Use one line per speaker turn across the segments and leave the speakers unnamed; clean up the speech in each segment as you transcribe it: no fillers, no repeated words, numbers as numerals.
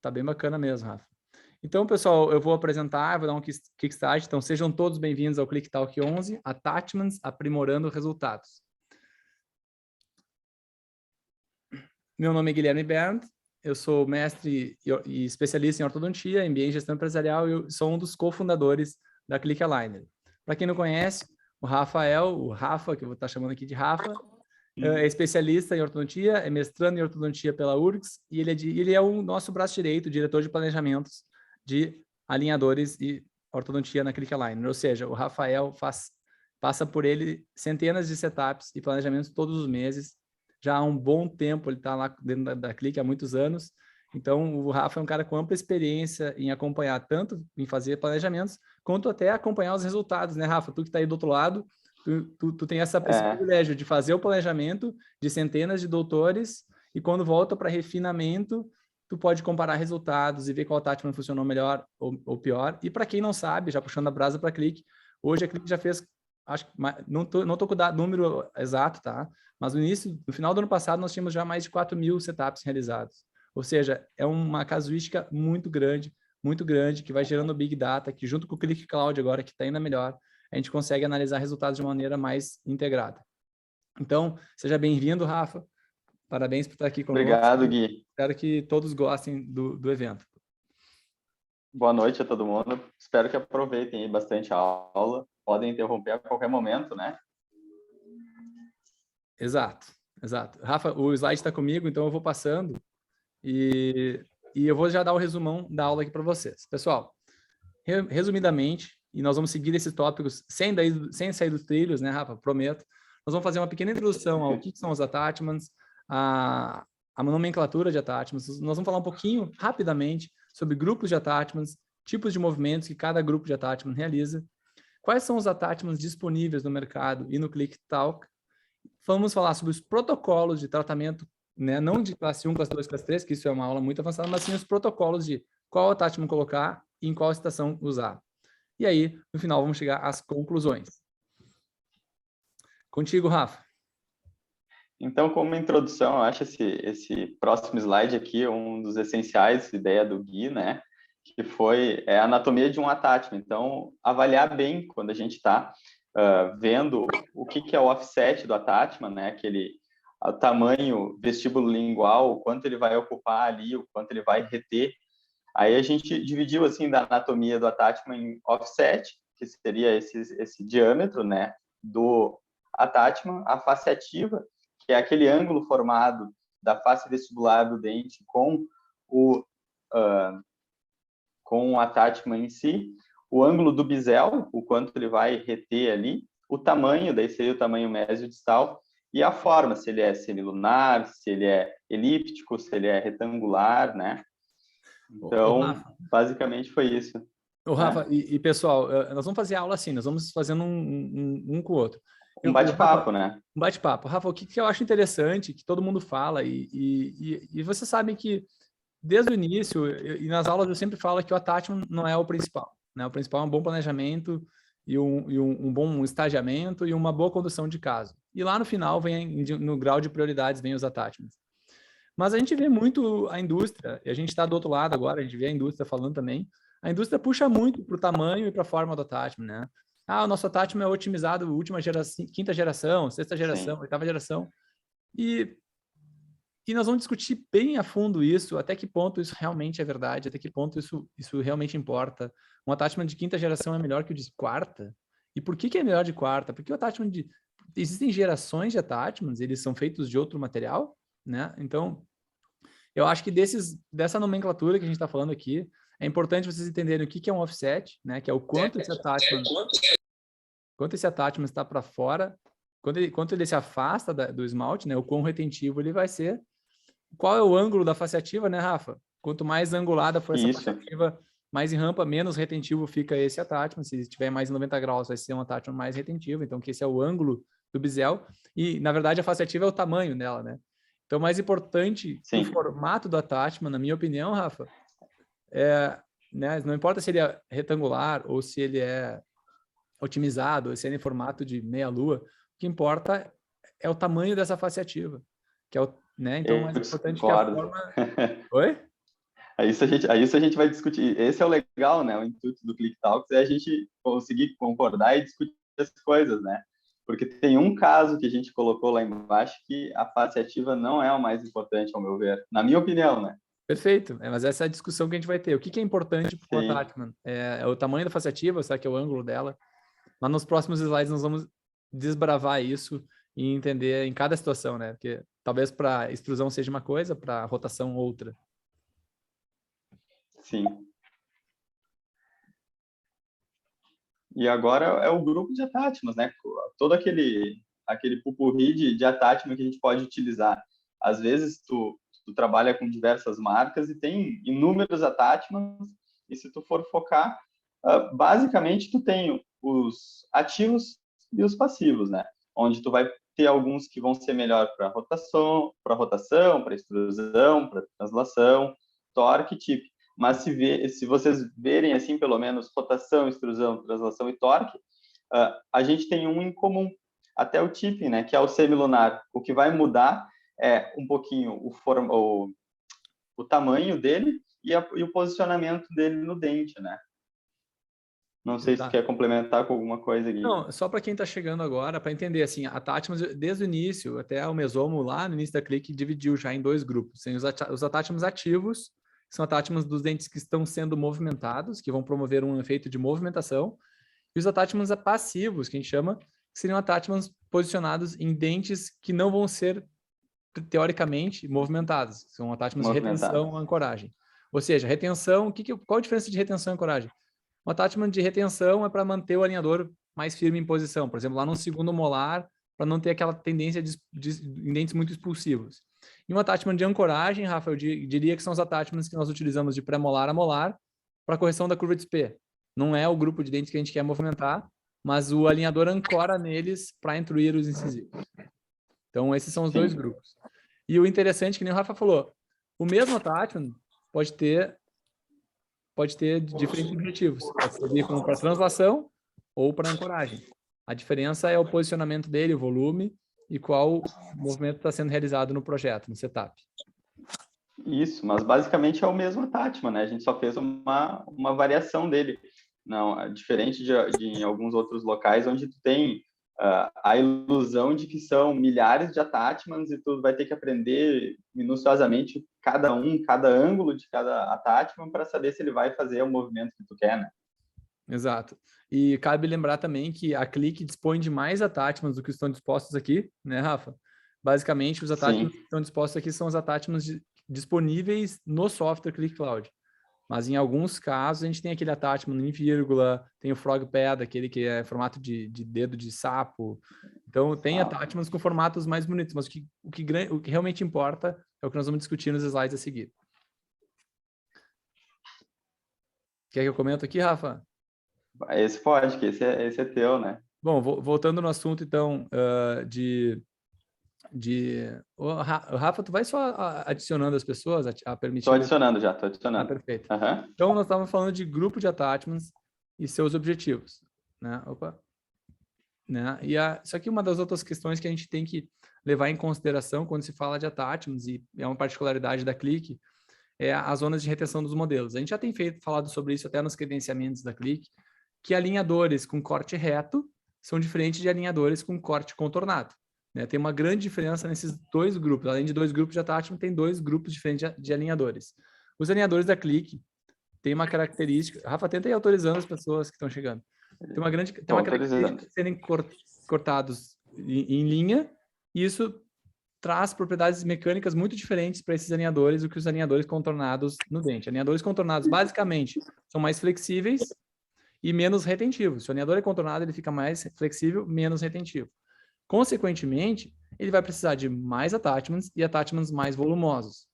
Tá bem bacana mesmo, Rafa. Então, pessoal, eu vou apresentar, vou dar um kickstart. Então, sejam todos bem-vindos ao Click Talk 11, Attachments Aprimorando Resultados. Meu nome é Guilherme Berndt, eu sou mestre e especialista em ortodontia, MBA em gestão empresarial e eu sou um dos cofundadores da Click Aligner. Para quem não conhece, o Rafa, que eu vou estar chamando aqui de Rafa, é especialista em ortodontia, é mestrando em ortodontia pela URGS e ele é o nosso braço direito, diretor de planejamentos de alinhadores e ortodontia na Click Aligner. Ou seja, o Rafael passa por ele centenas de setups e planejamentos todos os meses. Já há um bom tempo, ele está lá dentro da Click há muitos anos. Então, o Rafa é um cara com ampla experiência em acompanhar, tanto em fazer planejamentos, quanto até acompanhar os resultados, né, Rafa? Tu que está aí do outro lado, tu tem esse privilégio de fazer o planejamento de centenas de doutores e quando volta para refinamento, tu pode comparar resultados e ver qual attachment funcionou melhor ou pior. E para quem não sabe, já puxando a brasa para a Click, hoje a Click já fez, acho que não tô com o número exato, tá? Mas no final do ano passado, nós tínhamos já mais de 4.000 setups realizados. Ou seja, é uma casuística muito grande, que vai gerando Big Data, que junto com o Click Cloud agora, que está ainda melhor, a gente consegue analisar resultados de maneira mais integrada. Então, seja bem-vindo, Rafa. Parabéns por estar aqui conosco.
Obrigado, Gui.
Espero que todos gostem do evento.
Boa noite a todo mundo. Espero que aproveitem bastante a aula. Podem interromper a qualquer momento, né?
Exato. Rafa, o slide está comigo, então eu vou passando e eu vou já dar o resumão da aula aqui para vocês. Pessoal, resumidamente, e nós vamos seguir esses tópicos sem sair dos trilhos, né, Rafa? Prometo. Nós vamos fazer uma pequena introdução ao que são os attachments, a nomenclatura de attachments. Nós vamos falar um pouquinho, rapidamente, sobre grupos de attachments, tipos de movimentos que cada grupo de attachment realiza, quais são os attachments disponíveis no mercado e no Click Talk. Vamos falar sobre os protocolos de tratamento, né? Não de classe 1, classe 2, classe 3, que isso é uma aula muito avançada, mas sim os protocolos de qual attachment colocar e em qual situação usar. E aí, no final, vamos chegar às conclusões. Contigo, Rafa.
Então, como introdução, eu acho esse próximo slide aqui um dos essenciais, ideia do Gui, né? Que foi a anatomia de um attachment. Então, avaliar bem quando a gente está vendo o que é o offset do attachment, né? O tamanho vestíbulo lingual, o quanto ele vai ocupar ali, o quanto ele vai reter. Aí a gente dividiu assim da anatomia do attachment em offset, que seria esse diâmetro, né? Do attachment, a face ativa, que é aquele ângulo formado da face vestibular do dente com o attachment em si, o ângulo do bisel, o quanto ele vai reter ali, o tamanho, daí seria o tamanho mesio-distal, e a forma, se ele é semilunar, se ele é elíptico, se ele é retangular, né? Então, basicamente foi isso.
Rafa, pessoal, nós vamos fazer a aula assim, nós vamos fazendo um com o outro.
Um bate-papo, né?
Um bate-papo. Rafa, o que eu acho interessante, que todo mundo fala, e vocês sabem que desde o início, e nas aulas eu sempre falo que o attachment não é o principal, né? O principal é um bom planejamento e um bom estagiamento e uma boa condução de caso. E lá no final, no grau de prioridades, vem os attachments. Mas a gente vê muito a indústria, e a gente está do outro lado agora, a gente vê a indústria falando também, a indústria puxa muito para o tamanho e para a forma do attachment, né? O nosso attachment é otimizado, última geração, quinta geração, sexta geração, oitava geração. E nós vamos discutir bem a fundo isso, até que ponto isso realmente é verdade, até que ponto isso realmente importa. Um attachment de quinta geração é melhor que o de quarta? E por que é melhor de quarta? Porque o attachment existem gerações de attachments, eles são feitos de outro material, né? Então, eu acho que dessa nomenclatura que a gente está falando aqui, é importante vocês entenderem o que é um offset, né? Que é o quanto esse attachment está para fora, quanto ele se afasta do esmalte, né? O quão retentivo ele vai ser. Qual é o ângulo da face ativa, né, Rafa? Quanto mais angulada for essa face ativa, mais em rampa, menos retentivo fica esse attachment. Se estiver mais em 90 graus, vai ser um attachment mais retentivo. Então, que esse é o ângulo do bisel. E, na verdade, a face ativa é o tamanho dela, né? Então, o mais importante no formato do attachment, na minha opinião, Rafa, né, não importa se ele é retangular ou se ele é otimizado, ou se ele é em formato de meia-lua, o que importa é o tamanho dessa face ativa, que é o, né? Então, o mais importante é que a forma... Oi?
Isso a gente vai discutir. Esse é o legal, né? O intuito do Click Talks é a gente conseguir concordar e discutir as coisas, né? Porque tem um caso que a gente colocou lá embaixo que a face ativa não é o mais importante, ao meu ver. Na minha opinião, né?
Perfeito, mas essa é a discussão que a gente vai ter. O que que é importante para o
Sim.
attachment? É o tamanho da face ativa, será que é o ângulo dela? Mas nos próximos slides nós vamos desbravar isso e entender em cada situação, né? Porque talvez para extrusão seja uma coisa, para rotação outra.
Sim. E agora é o grupo de attachments, né? Todo aquele pupurri de attachment que a gente pode utilizar. Às vezes, tu trabalha com diversas marcas e tem inúmeros attachments, e se tu for focar, basicamente, tu tem os ativos e os passivos, né? Onde tu vai ter alguns que vão ser melhor para rotação, para extrusão, para translação, torque, tip. Mas se vocês verem assim, pelo menos rotação, extrusão, translação e torque, a gente tem um em comum, até o tipping, né, que é o semilunar. O que vai mudar é um pouquinho o tamanho dele e o posicionamento dele no dente, né? Não sei se tu quer complementar com alguma coisa, Gui.
Não, só para quem está chegando agora, para entender, assim, a attachments, desde o início, até o Mesomo, lá no início da Click, dividiu já em dois grupos. Tem os attachments ativos, que são attachments dos dentes que estão sendo movimentados, que vão promover um efeito de movimentação, e os attachments passivos, que a gente chama, que seriam attachments posicionados em dentes que não vão ser, teoricamente, movimentados. São attachments de retenção ou ancoragem. Ou seja, retenção, qual a diferença de retenção e ancoragem? Um attachment de retenção é para manter o alinhador mais firme em posição. Por exemplo, lá no segundo molar, para não ter aquela tendência em dentes muito expulsivos. E um attachment de ancoragem, Rafa, eu diria que são os attachments que nós utilizamos de pré-molar a molar para correção da curva de Spee. Não é o grupo de dentes que a gente quer movimentar, mas o alinhador ancora neles para intruir os incisivos. Então, esses são os dois grupos. E o interessante, que nem o Rafa falou, o mesmo attachment pode ter diferentes objetivos. Pode servir como para translação ou para ancoragem. A diferença é o posicionamento dele, o volume e qual movimento está sendo realizado no projeto, no setup.
Isso, mas basicamente é o mesmo attachment, né? A gente só fez uma variação dele. Não, diferente de em alguns outros locais onde tu tem a ilusão de que são milhares de attachments e tu vai ter que aprender minuciosamente cada ângulo de cada attachment para saber se ele vai fazer o movimento que tu quer, né?
Exato. E cabe lembrar também que a Click dispõe de mais attachments do que estão dispostos aqui, né, Rafa? Basicamente, os attachments que estão dispostos aqui são os attachments disponíveis no software Click Cloud. Mas em alguns casos a gente tem aquele attachment em vírgula, tem o frog pad, aquele que é formato de dedo de sapo. Então tem attachments com formatos mais bonitos, mas o que realmente importa é o que nós vamos discutir nos slides a seguir. Quer que eu comento aqui, Rafa?
Esse pode, que esse é teu, né?
Bom, voltando no assunto então Rafa, tu vai só adicionando as pessoas a permitir...
Estou adicionando já, estou adicionando.
Perfeito. Então, nós estávamos falando de grupo de attachments e seus objetivos. Né? Né? Só que uma das outras questões que a gente tem que levar em consideração quando se fala de attachments, e é uma particularidade da Click, é as zonas de retenção dos modelos. A gente já tem falado sobre isso até nos credenciamentos da Click, que alinhadores com corte reto são diferentes de alinhadores com corte contornado. Né? Tem uma grande diferença nesses dois grupos. Além de dois grupos de attachment, tem dois grupos diferentes de alinhadores. Os alinhadores da Click têm uma característica... Rafa, tenta ir autorizando as pessoas que estão chegando. Tem uma característica de serem cortados em linha, e isso traz propriedades mecânicas muito diferentes para esses alinhadores do que os alinhadores contornados no dente. Alinhadores contornados, basicamente, são mais flexíveis e menos retentivos. Se o alinhador é contornado, ele fica mais flexível, menos retentivo. Consequentemente, ele vai precisar de mais attachments e attachments mais volumosos.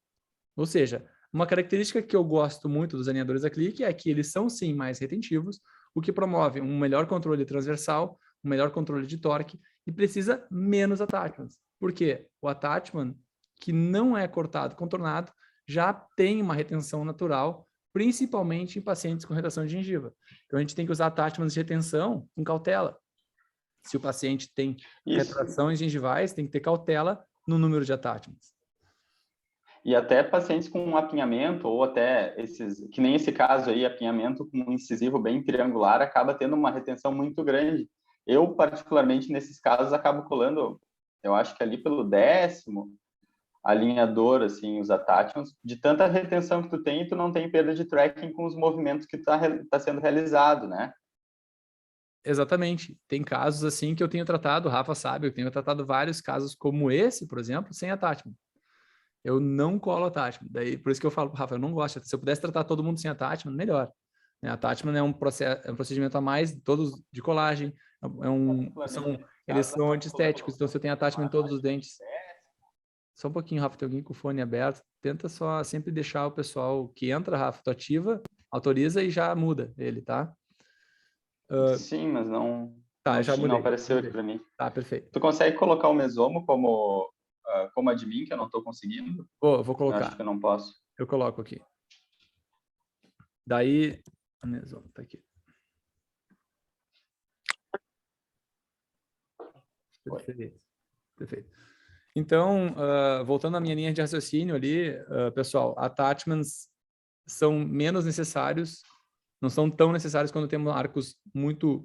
Ou seja, uma característica que eu gosto muito dos alinhadores da Click é que eles são, sim, mais retentivos, o que promove um melhor controle transversal, um melhor controle de torque e precisa menos attachments. Por quê? O attachment que não é cortado, contornado, já tem uma retenção natural, principalmente em pacientes com retração de gengiva. Então, a gente tem que usar attachments de retenção com cautela. Se o paciente tem retrações gengivais, tem que ter cautela no número de attachments.
E até pacientes com apinhamento, ou até esses, que nem esse caso aí, apinhamento com um incisivo bem triangular, acaba tendo uma retenção muito grande. Eu, particularmente, nesses casos, acabo colando, eu acho que ali pelo 10º alinhador, assim, os attachments, de tanta retenção que tu tem, tu não tem perda de tracking com os movimentos que tá sendo realizado, né?
Exatamente. Tem casos assim que eu tenho tratado, o Rafa sabe, eu tenho tratado vários casos como esse, por exemplo, sem attachment. Eu não colo attachment. Daí, por isso que eu falo pro Rafa, eu não gosto. Se eu pudesse tratar todo mundo sem attachment, melhor. Né? Attachment é um processo, é um procedimento a mais, todos de colagem. Eles são antiestéticos, então você tem attachment em todos os dentes. Só um pouquinho, Rafa, tem alguém com o fone aberto. Tenta só sempre deixar o pessoal que entra, Rafa, tu ativa, autoriza e já muda ele, tá?
Sim, mas não,
Tá, já
não
mudei.
apareceu aqui para mim.
Tá, perfeito.
Tu consegue colocar o mesomo como admin, que eu não estou conseguindo?
Vou
Eu
colocar.
acho que eu não posso.
Eu coloco aqui. Daí, mesomo, tá aqui. Perfeito. Perfeito. Então, voltando à minha linha de raciocínio ali, pessoal, attachments são menos necessários, não são tão necessários quando temos arcos muito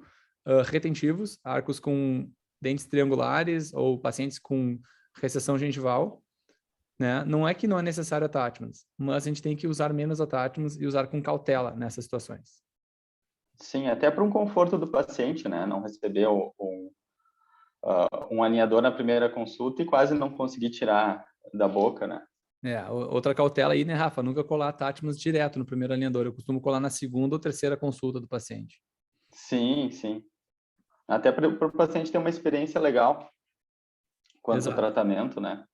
retentivos, arcos com dentes triangulares ou pacientes com recessão gengival, né? Não é que não é necessário attachments, mas a gente tem que usar menos attachments e usar com cautela nessas situações.
Sim, até para um conforto do paciente, né? Não receber um alinhador na primeira consulta e quase não conseguir tirar da boca, né?
Outra cautela aí, né, Rafa? Nunca colar attachments direto no primeiro alinhador. Eu costumo colar na segunda ou terceira consulta do paciente.
Sim, sim. Até para o paciente ter uma experiência legal quanto ao tratamento, né?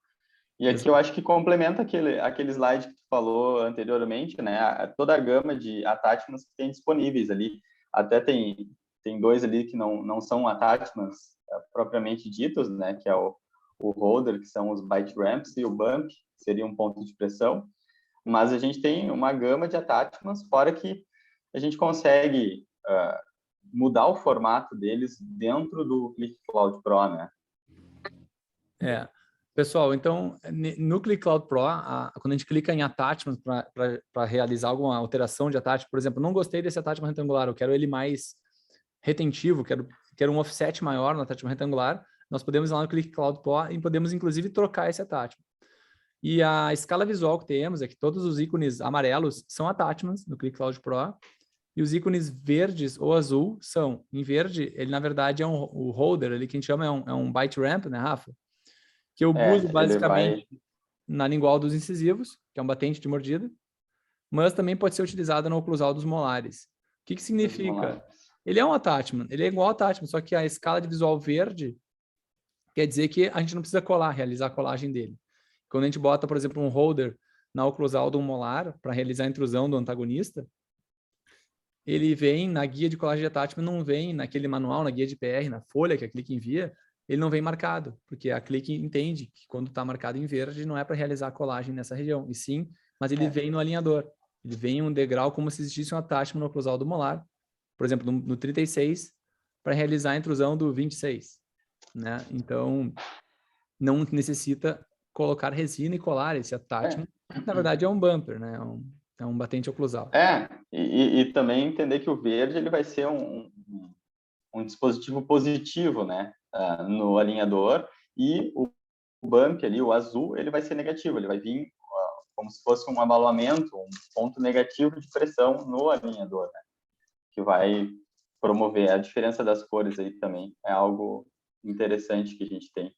E aqui eu acho que complementa aquele slide que tu falou anteriormente, né? Toda a gama de attachments que tem disponíveis ali. Até tem 2 ali que não são attachments propriamente ditos, né? Que é o holder, que são os bite ramps, e o bump, que seria um ponto de pressão. Mas a gente tem uma gama de attachments, fora que a gente consegue mudar o formato deles dentro do Click Cloud Pro, né?
Pessoal, então, no Click Cloud Pro, quando a gente clica em attachment para realizar alguma alteração de attachment, por exemplo, não gostei desse attachment retangular, eu quero ele mais retentivo, quero um offset maior no attachment retangular, nós podemos ir lá no Click Cloud Pro e podemos, inclusive, trocar esse attachment. E a escala visual que temos é que todos os ícones amarelos são attachments no Click Cloud Pro, e os ícones verdes ou azul são. Em verde, ele, na verdade, o holder, ali que a gente chama é um bite ramp, né, Rafa? Que eu uso basicamente na lingual dos incisivos, que é um batente de mordida, mas também pode ser utilizado no oclusal dos molares. O que significa? Ele é um attachment, ele é igual ao attachment, só que a escala de visual verde quer dizer que a gente não precisa realizar a colagem dele. Quando a gente bota, por exemplo, um holder na oclusal do molar para realizar a intrusão do antagonista, ele vem na guia de colagem de attachment, não vem naquele manual, na guia de PR, na folha que a Click envia, ele não vem marcado, porque a Click entende que quando está marcado em verde não é para realizar a colagem nessa região, e sim, mas ele vem no alinhador. Ele vem em um degrau como se existisse um attachment no oclusal do molar, por exemplo, no 36, para realizar a intrusão do 26. Né? Então, não necessita colocar resina e colar esse attachment. Na verdade, é um bumper, né? É um batente oclusal.
E também entender que o verde ele vai ser um dispositivo positivo, né? No alinhador, e o bump ali, o azul, ele vai ser negativo, ele vai vir como se fosse um abalamento, um ponto negativo de pressão no alinhador, né? Que vai promover a diferença das cores aí também. É algo interessante que a gente tem.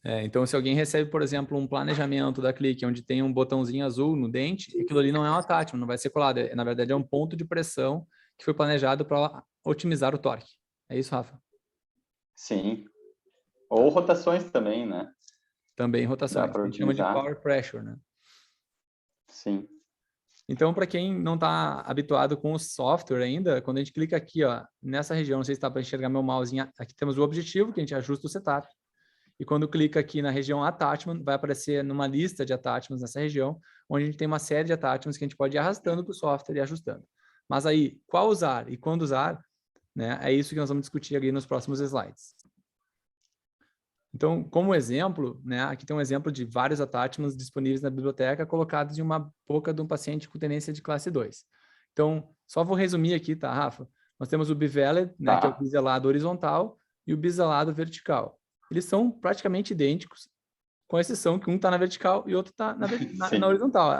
Então, se alguém recebe, por exemplo, um planejamento da Click, onde tem um botãozinho azul no dente, aquilo ali não é um attachment, não vai ser colado. Na verdade, é um ponto de pressão que foi planejado para otimizar o torque. É isso, Rafa?
Sim. Ou rotações também, né?
Também rotações.
Dá para
a gente chama de
otimizar.
power pressure, né?
Sim.
Então, para quem não está habituado com o software ainda, quando a gente clica aqui, ó, nessa região, não sei se está para enxergar meu mouse, aqui temos o objetivo, que a gente ajusta o setup. E quando clica aqui na região attachment, vai aparecer numa lista de attachments nessa região, onde a gente tem uma série de attachments que a gente pode ir arrastando para o software e ajustando. Mas aí, qual usar e quando usar, né, é isso que nós vamos discutir aqui nos próximos slides. Então, como exemplo, né, aqui tem um exemplo de vários attachments disponíveis na biblioteca colocados em uma boca de um paciente com tendência de classe 2. Então, só vou resumir aqui, tá, Rafa? Nós temos o bivalent, né, que é o biselado horizontal, e o biselado vertical. Eles são praticamente idênticos, com exceção que um está na vertical e o outro está na horizontal.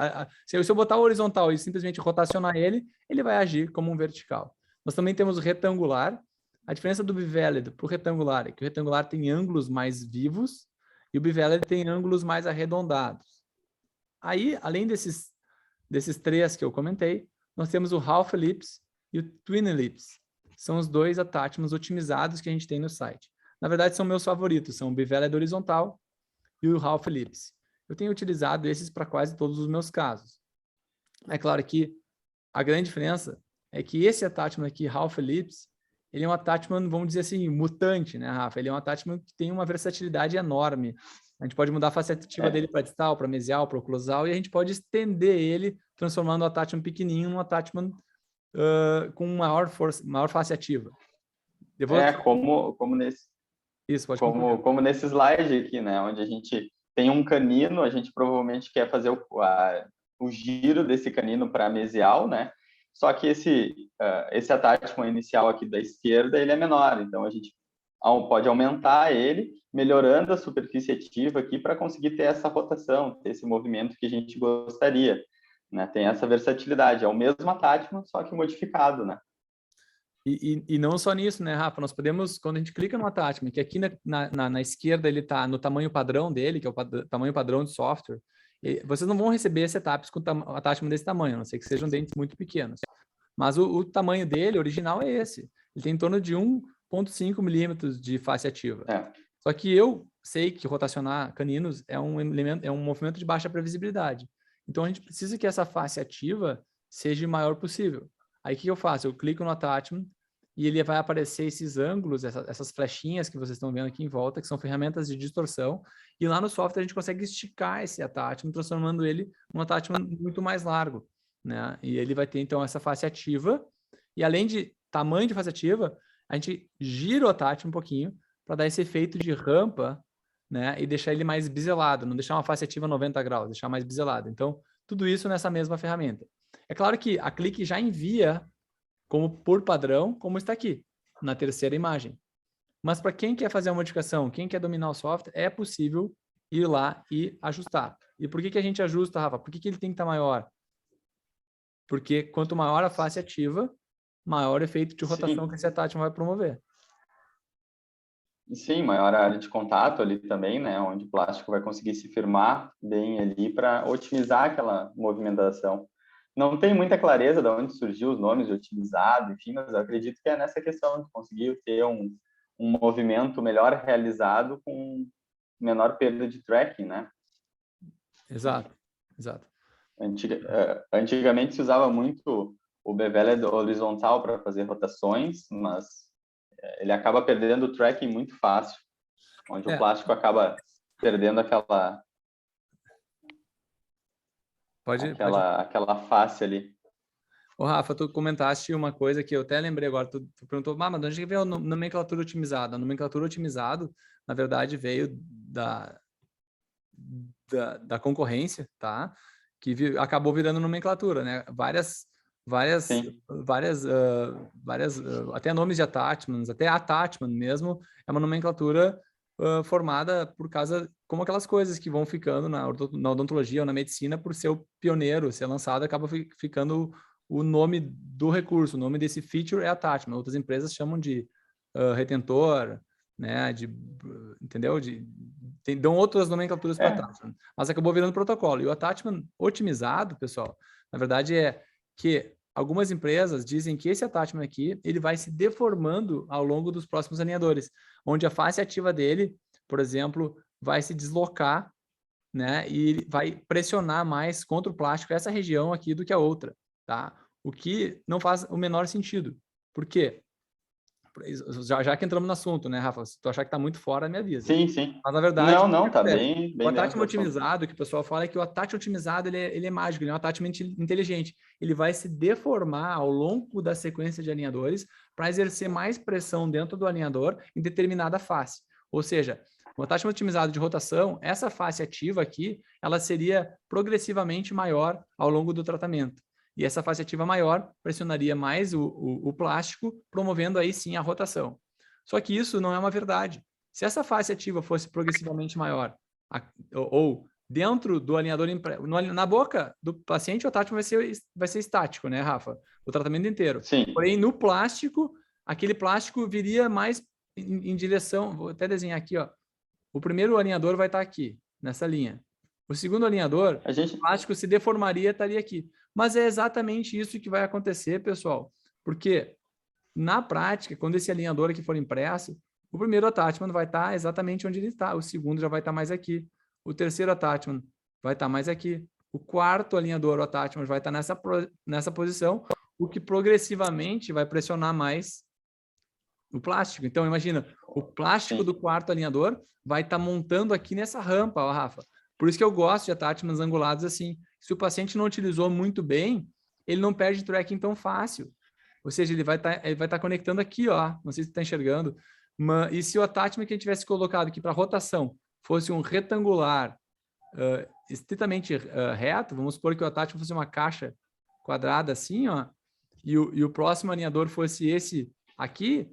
Se eu botar o horizontal e simplesmente rotacionar ele, ele vai agir como um vertical. Nós também temos o retangular. A diferença do bivalent para o retangular é que o retangular tem ângulos mais vivos e o bivalent tem ângulos mais arredondados. Aí, além desses três que eu comentei, nós temos o half ellipse e o twin ellipse. São os dois attachments otimizados que a gente tem no site. Na verdade, são meus favoritos, são o bivalent horizontal e o half ellipse. Eu tenho utilizado esses para quase todos os meus casos. É claro que a grande diferença é que esse attachment aqui, half ellipse, ele é um attachment, vamos dizer assim, mutante, né, Rafa? Ele é um attachment que tem uma versatilidade enorme. A gente pode mudar a face ativa dele para distal, para mesial, para oclusal, e a gente pode estender ele, transformando o attachment pequenininho num attachment com maior força, maior face ativa.
Como nesse...
Isso, pode
como nesse slide aqui, né, onde a gente tem um canino, a gente provavelmente quer fazer o giro desse canino para mesial, né? Só que esse attachment inicial aqui da esquerda, ele é menor, então a gente pode aumentar ele, melhorando a superfície ativa aqui para conseguir ter essa rotação, ter esse movimento que a gente gostaria, né? Tem essa versatilidade, é o mesmo attachment, só que modificado, né?
E não só nisso, né, Rafa? Nós podemos, quando a gente clica no attachment, que aqui na esquerda ele está no tamanho padrão dele, que é o tamanho padrão de software, vocês não vão receber setups com attachment desse tamanho, a não ser que sejam dentes muito pequenos. Mas o tamanho dele, original, é esse. Ele tem em torno de 1,5 milímetros de face ativa. Só que eu sei que rotacionar caninos é um movimento de baixa previsibilidade. Então, a gente precisa que essa face ativa seja o maior possível. Aí, o que eu faço? Eu clico no attachment e ele vai aparecer esses ângulos, essas flechinhas que vocês estão vendo aqui em volta, que são ferramentas de distorção. E lá no software a gente consegue esticar esse attachment, transformando ele num attachment muito mais largo, né? E ele vai ter, então, essa face ativa. E além de tamanho de face ativa, a gente gira o attachment um pouquinho para dar esse efeito de rampa, né? E deixar ele mais biselado, não deixar uma face ativa 90 graus, deixar mais biselado. Então, tudo isso nessa mesma ferramenta. É claro que a Click já envia como por padrão, como está aqui, na terceira imagem. Mas para quem quer fazer a modificação, quem quer dominar o software, é possível ir lá e ajustar. E por que a gente ajusta, Rafa? Por que ele tem que estar maior? Porque quanto maior a face ativa, maior efeito de rotação que esse attachment vai promover.
Sim, maior área de contato ali também, né? Onde o plástico vai conseguir se firmar bem ali para otimizar aquela movimentação. Não tem muita clareza de onde surgiu os nomes de otimizado, enfim, mas eu acredito que é nessa questão de conseguir ter um movimento melhor realizado com menor perda de tracking, né?
Exato.
Antigamente se usava muito o beveled horizontal para fazer rotações, mas ele acaba perdendo o tracking muito fácil, onde o plástico acaba perdendo aquela face ali.
Ô, Rafa, tu comentaste uma coisa que eu até lembrei agora. Tu perguntou, mas de onde veio a nomenclatura otimizada? A nomenclatura otimizado, na verdade, veio da concorrência, tá? Que acabou virando nomenclatura, né? Várias até nomes de attachments, até attachment mesmo, é uma nomenclatura formada por causa, como aquelas coisas que vão ficando na odontologia ou na medicina, por ser o pioneiro, ser lançado, acaba ficando o nome do recurso, o nome desse feature é attachment. Outras empresas chamam de retentor, né? Entendeu? Dão outras nomenclaturas para attachment, mas acabou virando protocolo. E o attachment otimizado, pessoal, na verdade é que algumas empresas dizem que esse attachment aqui, ele vai se deformando ao longo dos próximos alinhadores, onde a face ativa dele, por exemplo, vai se deslocar, né, e vai pressionar mais contra o plástico essa região aqui do que a outra, tá? O que não faz o menor sentido. Por quê? Já que entramos no assunto, né, Rafa? Se tu achar que tá muito fora, me avisa.
Sim.
Mas, na verdade...
Não, tá bem
o attachment otimizado, que o pessoal fala, é que o attachment otimizado, ele é mágico, ele é um attachment inteligente. Ele vai se deformar ao longo da sequência de alinhadores para exercer mais pressão dentro do alinhador em determinada face. Ou seja, O attachment otimizado de rotação, essa face ativa aqui, ela seria progressivamente maior ao longo do tratamento. E essa face ativa maior pressionaria mais o plástico, promovendo aí sim a rotação. Só que isso não é uma verdade. Se essa face ativa fosse progressivamente maior, ou dentro do alinhador, na boca do paciente, o attachment vai ser estático, né, Rafa? O tratamento inteiro.
Sim.
Porém, no plástico, aquele plástico viria mais em direção, vou até desenhar aqui, ó. O primeiro alinhador vai estar aqui, nessa linha. O segundo alinhador, o plástico se deformaria e estaria aqui. Mas é exatamente isso que vai acontecer, pessoal. Porque, na prática, quando esse alinhador aqui for impresso, o primeiro attachment vai estar exatamente onde ele está. O segundo já vai estar mais aqui. O terceiro attachment vai estar mais aqui. O quarto alinhador, o attachment, vai estar nessa posição, o que progressivamente vai pressionar mais o plástico. Então, imagina, o plástico do quarto alinhador vai estar montando aqui nessa rampa, ó, Rafa. Por isso que eu gosto de attachments angulados assim. Se o paciente não utilizou muito bem, ele não perde tracking tão fácil. Ou seja, ele vai estar conectando aqui, ó. Não sei se você está enxergando. E se o attachment que a gente tivesse colocado aqui para rotação fosse um retangular estritamente reto, vamos supor que o attachment fosse uma caixa quadrada assim, ó, e o próximo alinhador fosse esse aqui,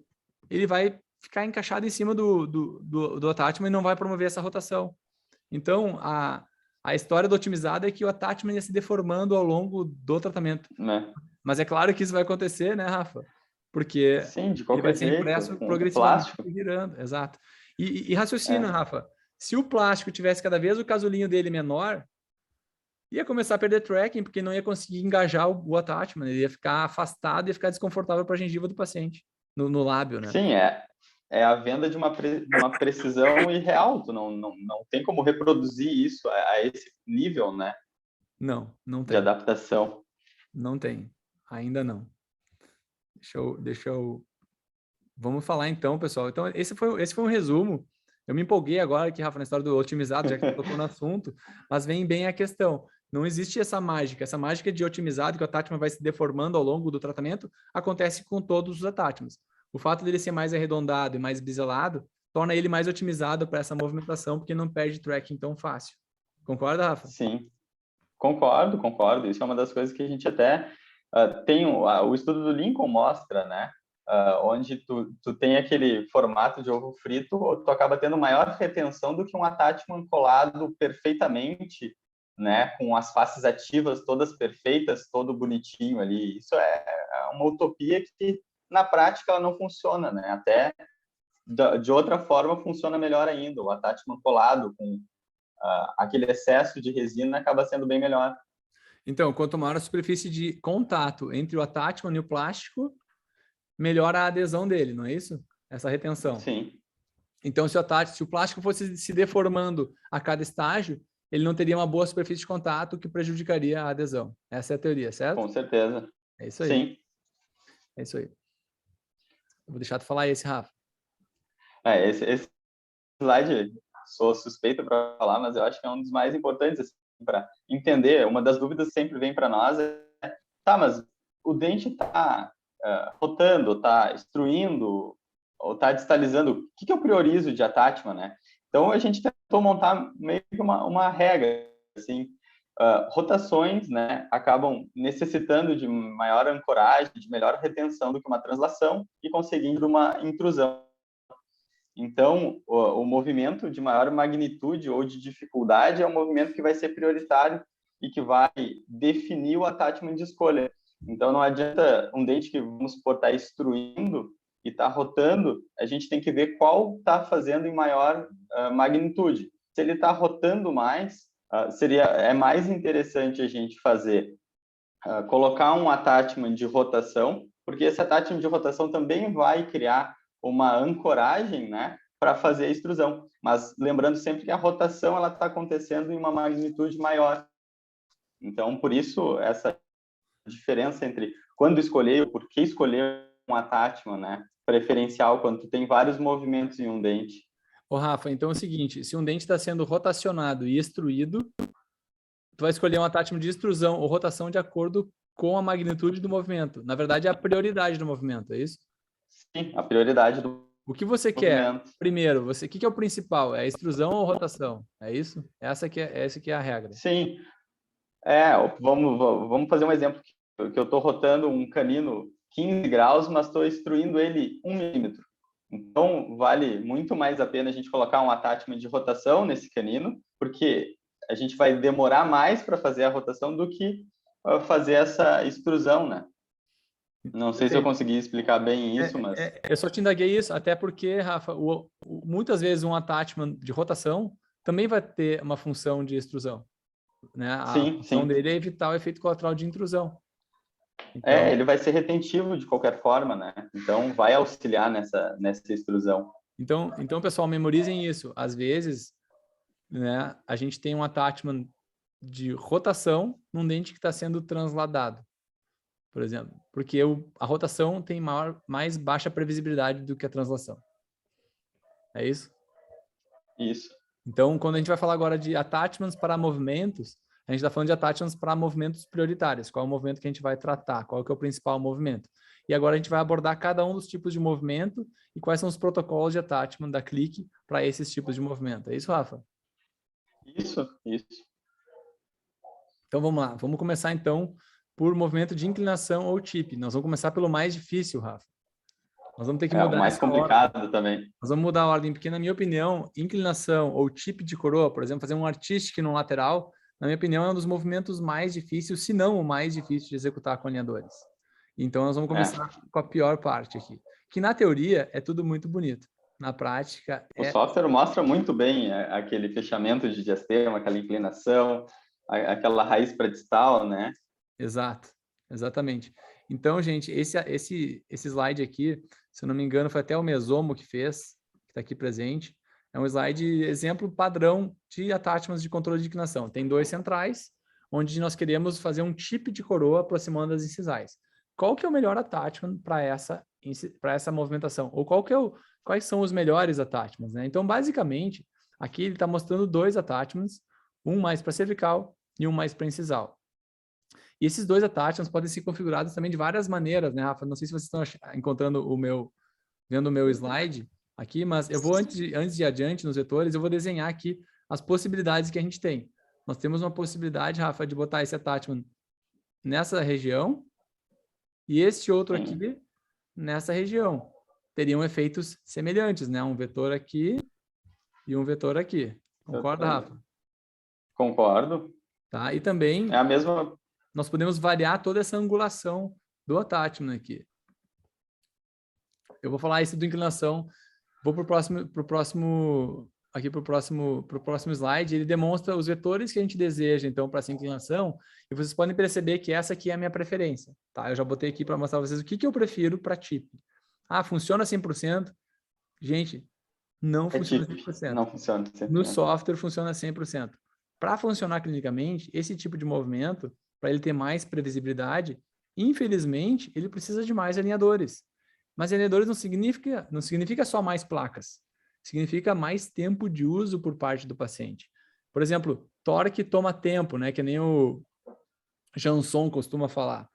ele vai ficar encaixado em cima do attachment e não vai promover essa rotação. Então, a história do otimizado é que o attachment ia se deformando ao longo do tratamento. Mas é claro que isso vai acontecer, né, Rafa? Porque
sim, de
ele
qualquer
vai ser
jeito,
impresso
com
progressivamente
plástico.
girando. Exato. E raciocina, Rafa, se o plástico tivesse cada vez o casulinho dele menor, ia começar a perder tracking, porque não ia conseguir engajar o attachment, ele ia ficar afastado e ia ficar desconfortável para a gengiva do paciente, no lábio, né?
Sim, é a venda de uma precisão irreal, tu não tem como reproduzir isso a esse nível, né?
Não
De
tem.
adaptação.
Não tem, ainda não. Deixa eu... Vamos falar então, pessoal. Então, esse foi um resumo. Eu me empolguei agora aqui, Rafa, na história do otimizado, já que você tocou no assunto, mas vem bem a questão. Não existe essa mágica de otimizado, que o attachment vai se deformando ao longo do tratamento, acontece com todos os attachments. O fato dele ser mais arredondado e mais biselado torna ele mais otimizado para essa movimentação, porque não perde tracking tão fácil. Concorda, Rafa?
Sim, concordo. Isso é uma das coisas que a gente até tem o estudo do Lincoln mostra, né? Onde tu tem aquele formato de ovo frito, tu acaba tendo maior retenção do que um attachment colado perfeitamente, né? Com as faces ativas todas perfeitas, todo bonitinho ali. Isso é uma utopia que na prática ela não funciona, né? Até de outra forma funciona melhor ainda. O attachment colado com aquele excesso de resina acaba sendo bem melhor.
Então, quanto maior a superfície de contato entre o attachment e o plástico, melhor a adesão dele, não é isso? Essa retenção.
Sim.
Então, se o plástico fosse se deformando a cada estágio, ele não teria uma boa superfície de contato que prejudicaria a adesão. Essa é a teoria, certo?
Com certeza.
É isso aí.
Sim.
É isso aí. Eu vou deixar tu falar esse, Rafa.
Esse slide, sou suspeito para falar, mas eu acho que é um dos mais importantes assim, para entender. Uma das dúvidas que sempre vem para nós mas o dente está rotando, está extruindo, ou está distalizando. O que eu priorizo de attachment, né? Então, a gente tentou montar meio que uma regra, assim, rotações, né, acabam necessitando de maior ancoragem, de melhor retenção do que uma translação e conseguindo uma intrusão. Então, o movimento de maior magnitude ou de dificuldade é um movimento que vai ser prioritário e que vai definir o attachment de escolha. Então, não adianta um dente que, vamos supor, está extruindo e está rotando, a gente tem que ver qual está fazendo em maior magnitude. Se ele está rotando mais, é mais interessante a gente colocar um attachment de rotação, porque esse attachment de rotação também vai criar uma ancoragem, né, para fazer a extrusão. Mas lembrando sempre que a rotação ela está acontecendo em uma magnitude maior. Então, por isso, essa diferença entre quando escolher, o porquê escolher um attachment, né, preferencial, quando tu tem vários movimentos em um dente.
Ô, Rafa, então é o seguinte, se um dente está sendo rotacionado e extruído, tu vai escolher um attachment de extrusão ou rotação de acordo com a magnitude do movimento. Na verdade, é a prioridade do movimento, é isso?
Sim, a prioridade do
O que você quer? Primeiro, o que é o principal? É a extrusão ou rotação? É isso? Essa que é a regra.
Sim. Vamos fazer um exemplo que eu estou rotando um canino 15 graus, mas estou extruindo ele 1 milímetro. Então, vale muito mais a pena a gente colocar um attachment de rotação nesse canino, porque a gente vai demorar mais para fazer a rotação do que fazer essa extrusão, né? Não sei se eu consegui explicar bem isso, mas...
Eu só te indaguei isso, até porque, Rafa, muitas vezes um attachment de rotação também vai ter uma função de extrusão. Né? A função dele é evitar o efeito colateral de intrusão.
Então, ele vai ser retentivo de qualquer forma, né? Então, vai auxiliar nessa extrusão.
Então, pessoal, memorizem isso. Às vezes, né, a gente tem um attachment de rotação num dente que está sendo transladado, por exemplo, porque a rotação tem mais baixa previsibilidade do que a translação. É isso?
Isso.
Então, quando a gente vai falar agora de attachments para movimentos, a gente está falando de attachments para movimentos prioritários. Qual é o movimento que a gente vai tratar? Qual que é o principal movimento? E agora a gente vai abordar cada um dos tipos de movimento e quais são os protocolos de attachment da Click para esses tipos de movimento. É isso, Rafa?
Isso.
Então, vamos lá. Vamos começar, então, por movimento de inclinação ou tip. Nós vamos começar pelo mais difícil, Rafa. Nós vamos ter que mudar
o mais complicado também.
Nós vamos mudar a ordem, porque, na minha opinião, inclinação ou tip de coroa, por exemplo, fazer um artistic no lateral, na minha opinião, é um dos movimentos mais difíceis, se não o mais difícil de executar com alinhadores. Então, nós vamos começar com a pior parte aqui, que na teoria é tudo muito bonito. Na prática...
O software mostra muito bem aquele fechamento de diastema, aquela inclinação, aquela raiz predistal, né?
Exato, exatamente. Então, gente, esse slide aqui, se eu não me engano, foi até o Mesomo que fez, que está aqui presente. É um slide exemplo padrão de attachments de controle de inclinação. Tem 2 centrais, onde nós queremos fazer um chip de coroa aproximando as incisais. Qual que é o melhor attachment para essa movimentação? Ou quais são os melhores attachments, né? Então, basicamente, aqui ele está mostrando 2 attachments, um mais para cervical e um mais para incisal. E esses 2 attachments podem ser configurados também de várias maneiras, né, Rafa? Não sei se vocês estão encontrando vendo o meu slide aqui, mas eu vou, antes de ir adiante nos vetores, eu vou desenhar aqui as possibilidades que a gente tem. Nós temos uma possibilidade, Rafa, de botar esse attachment nessa região e esse outro aqui nessa região. Teriam efeitos semelhantes, né? Um vetor aqui e um vetor aqui. Concorda, Rafa?
Concordo.
Tá? E também...
É a mesma...
Nós podemos variar toda essa angulação do attachment aqui. Eu vou falar isso do inclinação. Vou para o próximo slide. Ele demonstra os vetores que a gente deseja, então, para essa inclinação. E vocês podem perceber que essa aqui é a minha preferência. Tá? Eu já botei aqui para mostrar para vocês o que eu prefiro para tip. Ah, funciona 100%? Gente, não funciona 100%.
Não funciona 100%.
No software funciona 100%. Para funcionar clinicamente, esse tipo de movimento, para ele ter mais previsibilidade, infelizmente, ele precisa de mais alinhadores. Mas alinhadores não significa só mais placas. Significa mais tempo de uso por parte do paciente. Por exemplo, torque toma tempo, né? Que nem o Janson costuma falar.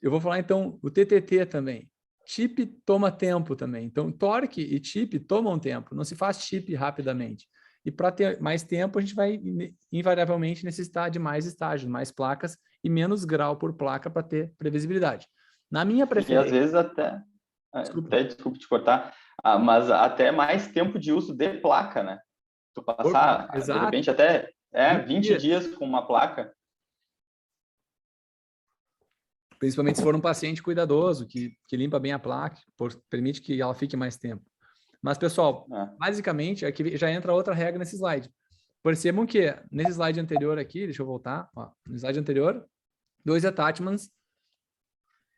Eu vou falar, então, o TTT também. Chip toma tempo também. Então, torque e chip tomam tempo. Não se faz chip rapidamente. E para ter mais tempo, a gente vai invariavelmente necessitar de mais estágios, mais placas e menos grau por placa para ter previsibilidade. Na minha preferência...
E às vezes desculpe te cortar, mas até mais tempo de uso de placa, né? Tu passar, de repente, até 20 dias com uma placa.
Principalmente se for um paciente cuidadoso, que limpa bem a placa, permite que ela fique mais tempo. Mas, pessoal, basicamente, aqui já entra outra regra nesse slide. Percebam que nesse slide anterior aqui, deixa eu voltar, no slide anterior, 2 attachments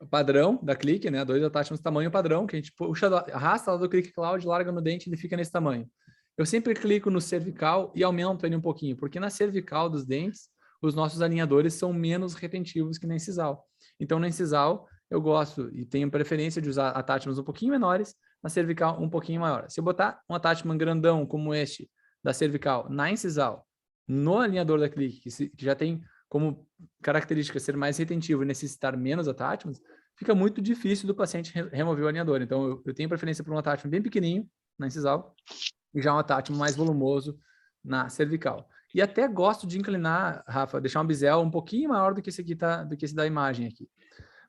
padrão da Click, né? 2 attachments tamanho padrão, que a gente puxa, arrasta lá do Click Cloud, larga no dente e ele fica nesse tamanho. Eu sempre clico no cervical e aumento ele um pouquinho, porque na cervical dos dentes, os nossos alinhadores são menos retentivos que na incisal. Então, na incisal, eu gosto e tenho preferência de usar attachments um pouquinho menores, na cervical um pouquinho maior. Se eu botar um attachment grandão como este da cervical na incisal, no alinhador da Click, que já tem como característica ser mais retentivo e necessitar menos attachments, fica muito difícil do paciente remover o alinhador. Então, eu tenho preferência por um attachment bem pequenininho na incisal e já um attachment mais volumoso na cervical. E até gosto de inclinar, Rafa, deixar um bisel um pouquinho maior do que esse aqui do que esse da imagem aqui.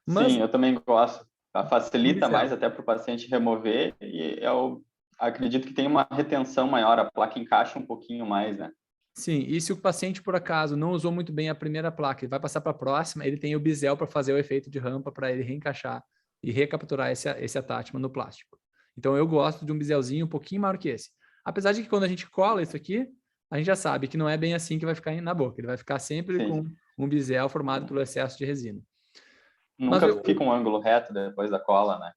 Mas
Sim, eu também gosto.
um
Facilita
bisel.
mais até para o paciente remover e eu acredito que tem uma retenção maior, a placa encaixa um pouquinho mais, né?
Sim, e se o paciente, por acaso, não usou muito bem a primeira placa e vai passar para a próxima, ele tem o bisel para fazer o efeito de rampa para ele reencaixar e recapturar esse attachment no plástico. Então, eu gosto de um biselzinho um pouquinho maior que esse. Apesar de que quando a gente cola isso aqui, a gente já sabe que não é bem assim que vai ficar na boca. Ele vai ficar sempre
Sim.
com um bisel formado pelo excesso de resina. Mas
Nunca fica um ângulo reto depois da cola, né?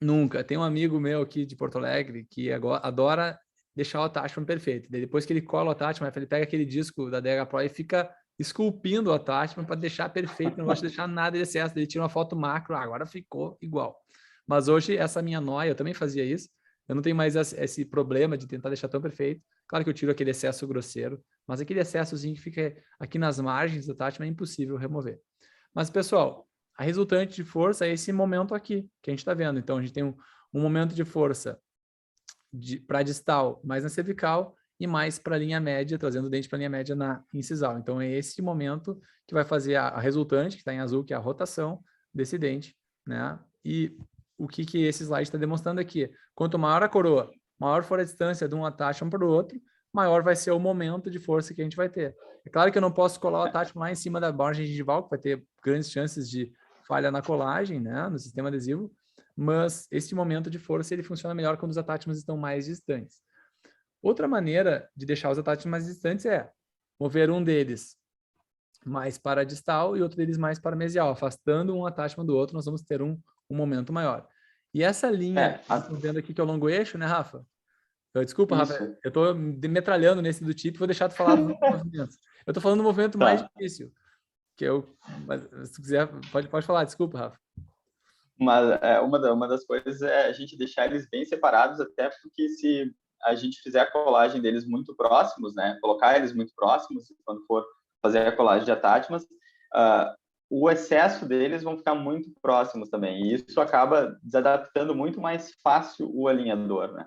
nunca. Tem um amigo meu aqui de Porto Alegre que adora deixar o attachment perfeito. Daí depois que ele cola o attachment, ele pega aquele disco da DH Pro e fica esculpindo o attachment para deixar perfeito, não gosta de deixar nada de excesso. Ele tira uma foto macro, agora ficou igual. Mas hoje, essa minha noia, eu também fazia isso. Eu não tenho mais esse problema de tentar deixar tão perfeito. Claro que eu tiro aquele excesso grosseiro, mas aquele excessozinho que fica aqui nas margens do attachment é impossível remover. Mas, pessoal, a resultante de força é esse momento aqui, que a gente está vendo. Então, a gente tem um momento de força para distal mais na cervical e mais para a linha média, trazendo o dente para a linha média na incisal. Então, é esse momento que vai fazer a resultante, que está em azul, que é a rotação desse dente, né? E o que esse slide está demonstrando aqui? Quanto maior a coroa, maior for a distância de um attachment para o outro, maior vai ser o momento de força que a gente vai ter. É claro que eu não posso colar o attachment lá em cima da margem gengival, que vai ter grandes chances de falha na colagem, né, no sistema adesivo, mas esse momento de força ele funciona melhor quando os attachments estão mais distantes. Outra maneira de deixar os attachments mais distantes é mover um deles mais para distal e outro deles mais para mesial, afastando um attachment do outro, nós vamos ter um momento maior. E essa linha, estão vendo aqui que é o longo eixo, né, Rafa? Desculpa,
Isso.
Rafa, eu estou metralhando nesse do tipo, vou deixar de falar dos movimentos. Eu estou falando do movimento mais difícil, que mas, se quiser, pode falar, desculpa, Rafa.
Mas uma das coisas é a gente deixar eles bem separados, até porque se a gente fizer a colagem deles muito próximos, né, colocar eles muito próximos, quando for fazer a colagem de attachments, o excesso deles vão ficar muito próximos também, e isso acaba desadaptando muito mais fácil o alinhador, né?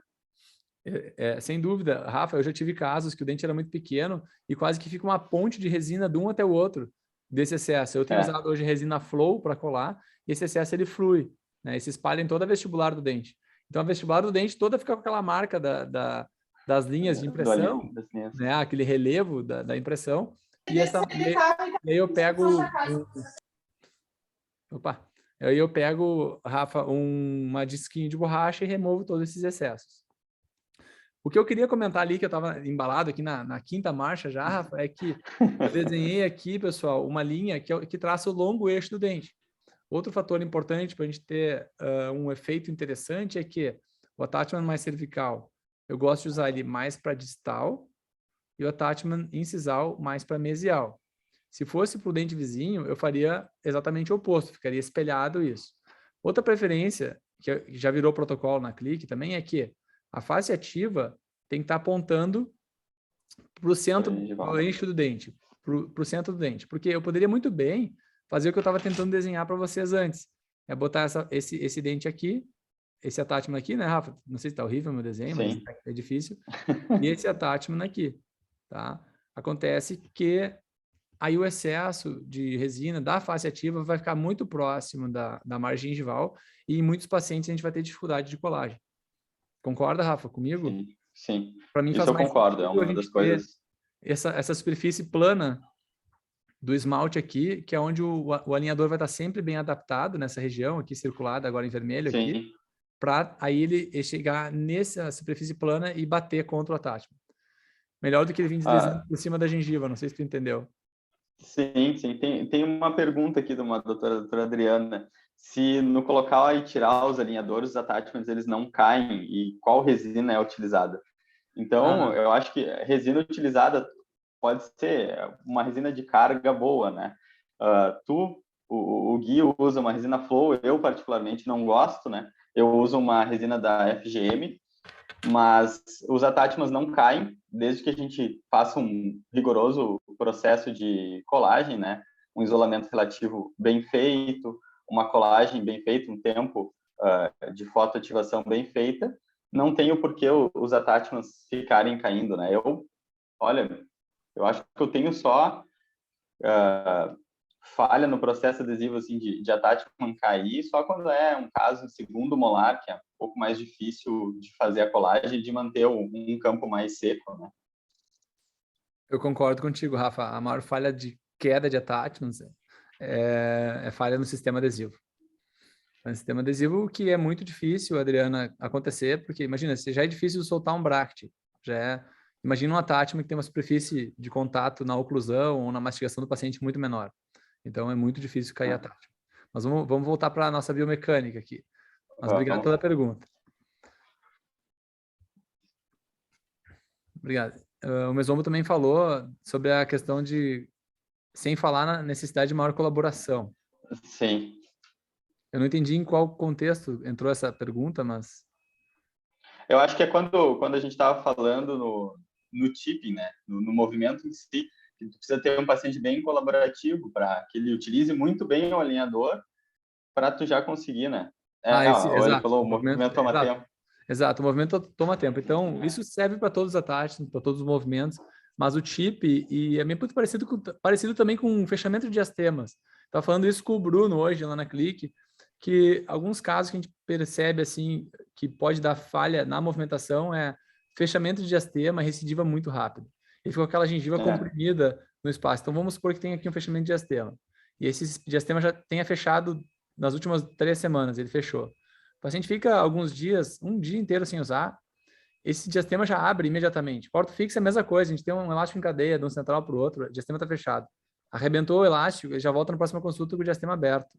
Sem dúvida, Rafa, eu já tive casos que o dente era muito pequeno e quase que fica uma ponte de resina de um até o outro desse excesso. Eu tenho usado hoje resina Flow para colar e esse excesso ele flui, né? E se espalha em toda a vestibular do dente. Então a vestibular do dente toda fica com aquela marca das linhas de impressão, né? Aquele relevo da impressão. E aí eu pego Rafa, uma disquinho de borracha e removo todos esses excessos. O que eu queria comentar ali, que eu estava embalado aqui na quinta marcha já, Rafa, é que eu desenhei aqui, pessoal, uma linha que traça o longo eixo do dente. Outro fator importante para a gente ter um efeito interessante é que o attachment mais cervical, eu gosto de usar ele mais para distal e o attachment incisal mais para mesial. Se fosse para o dente vizinho, eu faria exatamente o oposto, ficaria espelhado isso. Outra preferência, que já virou protocolo na Clique também, é que a face ativa tem que estar apontando para o centro do eixo do dente, para o centro do dente. Porque eu poderia muito bem fazer o que eu estava tentando desenhar para vocês antes. É botar esse dente aqui, esse attachment aqui, né, Rafa? Não sei se está horrível o meu desenho,
Sim.
mas é difícil. E esse attachment aqui, tá? Acontece que aí o excesso de resina da face ativa vai ficar muito próximo da margem gengival e em muitos pacientes a gente vai ter dificuldade de colagem. Concorda, Rafa, comigo?
Sim.
Para mim
Isso eu concordo, é uma das coisas.
Essa superfície plana do esmalte aqui, que é onde o alinhador vai estar sempre bem adaptado nessa região aqui circulada, agora em vermelho aqui, para aí ele chegar nessa superfície plana e bater contra o attachment. Melhor do que ele vir deslizando por cima da gengiva, não sei se tu entendeu.
Sim. Tem uma pergunta aqui de uma doutora Adriana. Se no colocar e tirar os alinhadores, os attachments, eles não caem e qual resina é utilizada? Então, eu acho que a resina utilizada pode ser uma resina de carga boa, né? O Gui usa uma resina Flow, eu particularmente não gosto, né? Eu uso uma resina da FGM, mas os attachments não caem, desde que a gente faça um rigoroso processo de colagem, né? Um isolamento relativo bem feito, uma colagem bem feita, um tempo de fotoativação bem feita, não tem o porquê os attachments ficarem caindo, né? Olha, eu acho que eu tenho só falha no processo adesivo assim, de attachment cair, só quando é um caso segundo molar, que é um pouco mais difícil de fazer a colagem e de manter um campo mais seco, né?
Eu concordo contigo, Rafa. A maior falha de queda de attachments é falha no sistema adesivo. No sistema adesivo, que é muito difícil, Adriana, acontecer, porque imagina, se já é difícil soltar um bracket, imagina um attachment que tem uma superfície de contato na oclusão ou na mastigação do paciente muito menor. Então, é muito difícil cair attachment. Mas vamos voltar para a nossa biomecânica aqui. Mas obrigado pela pergunta. Obrigado. O Mesombo também falou sobre a questão de, sem falar na necessidade de maior colaboração.
Sim.
Eu não entendi em qual contexto entrou essa pergunta, mas...
Eu acho que é quando a gente estava falando no tipping, né? No movimento em si, que tu precisa ter um paciente bem colaborativo para que ele utilize muito bem o alinhador para tu já conseguir, né? Ele falou, o movimento toma tempo.
Exato, o movimento toma tempo. Então, isso serve para todos os attachments, para todos os movimentos, mas o chip, e é muito parecido também com o fechamento de diastemas. Estava falando isso com o Bruno hoje, lá na Clique, que alguns casos que a gente percebe, assim, que pode dar falha na movimentação é fechamento de diastema, recidiva muito rápido. E ficou aquela gengiva comprimida no espaço. Então, vamos supor que tem aqui um fechamento de diastema. E esse diastema já tenha fechado nas últimas 3 semanas, ele fechou. O paciente fica alguns dias, um dia inteiro sem usar, esse diastema já abre imediatamente. Porto fixo é a mesma coisa, a gente tem um elástico em cadeia de um central para o outro, o diastema está fechado. Arrebentou o elástico, ele já volta na próxima consulta com o diastema aberto.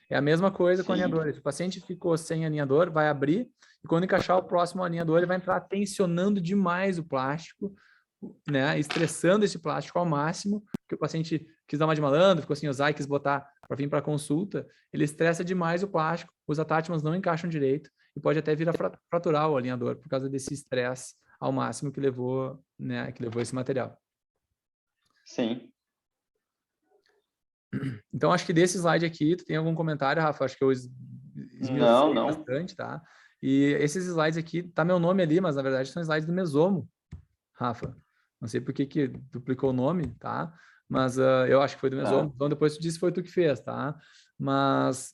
É a mesma coisa com alinhadores. Se o paciente ficou sem alinhador, vai abrir, e quando encaixar o próximo alinhador, ele vai entrar tensionando demais o plástico, né, estressando esse plástico ao máximo, que o paciente quis dar uma de malandro, ficou sem usar e quis botar para vir para a consulta, ele estressa demais o plástico, os attachments não encaixam direito e pode até vir a fraturar o alinhador por causa desse estresse ao máximo que levou esse material.
Sim.
Então, acho que desse slide aqui, tu tem algum comentário, Rafa? Acho que eu esmiucei bastante, tá? E esses slides aqui, tá meu nome ali, mas na verdade são slides do Mesomo, Rafa. Não sei por que duplicou o nome, tá? Mas eu acho que foi do Mesomo. Então, depois tu disse que foi tu que fez, tá? Mas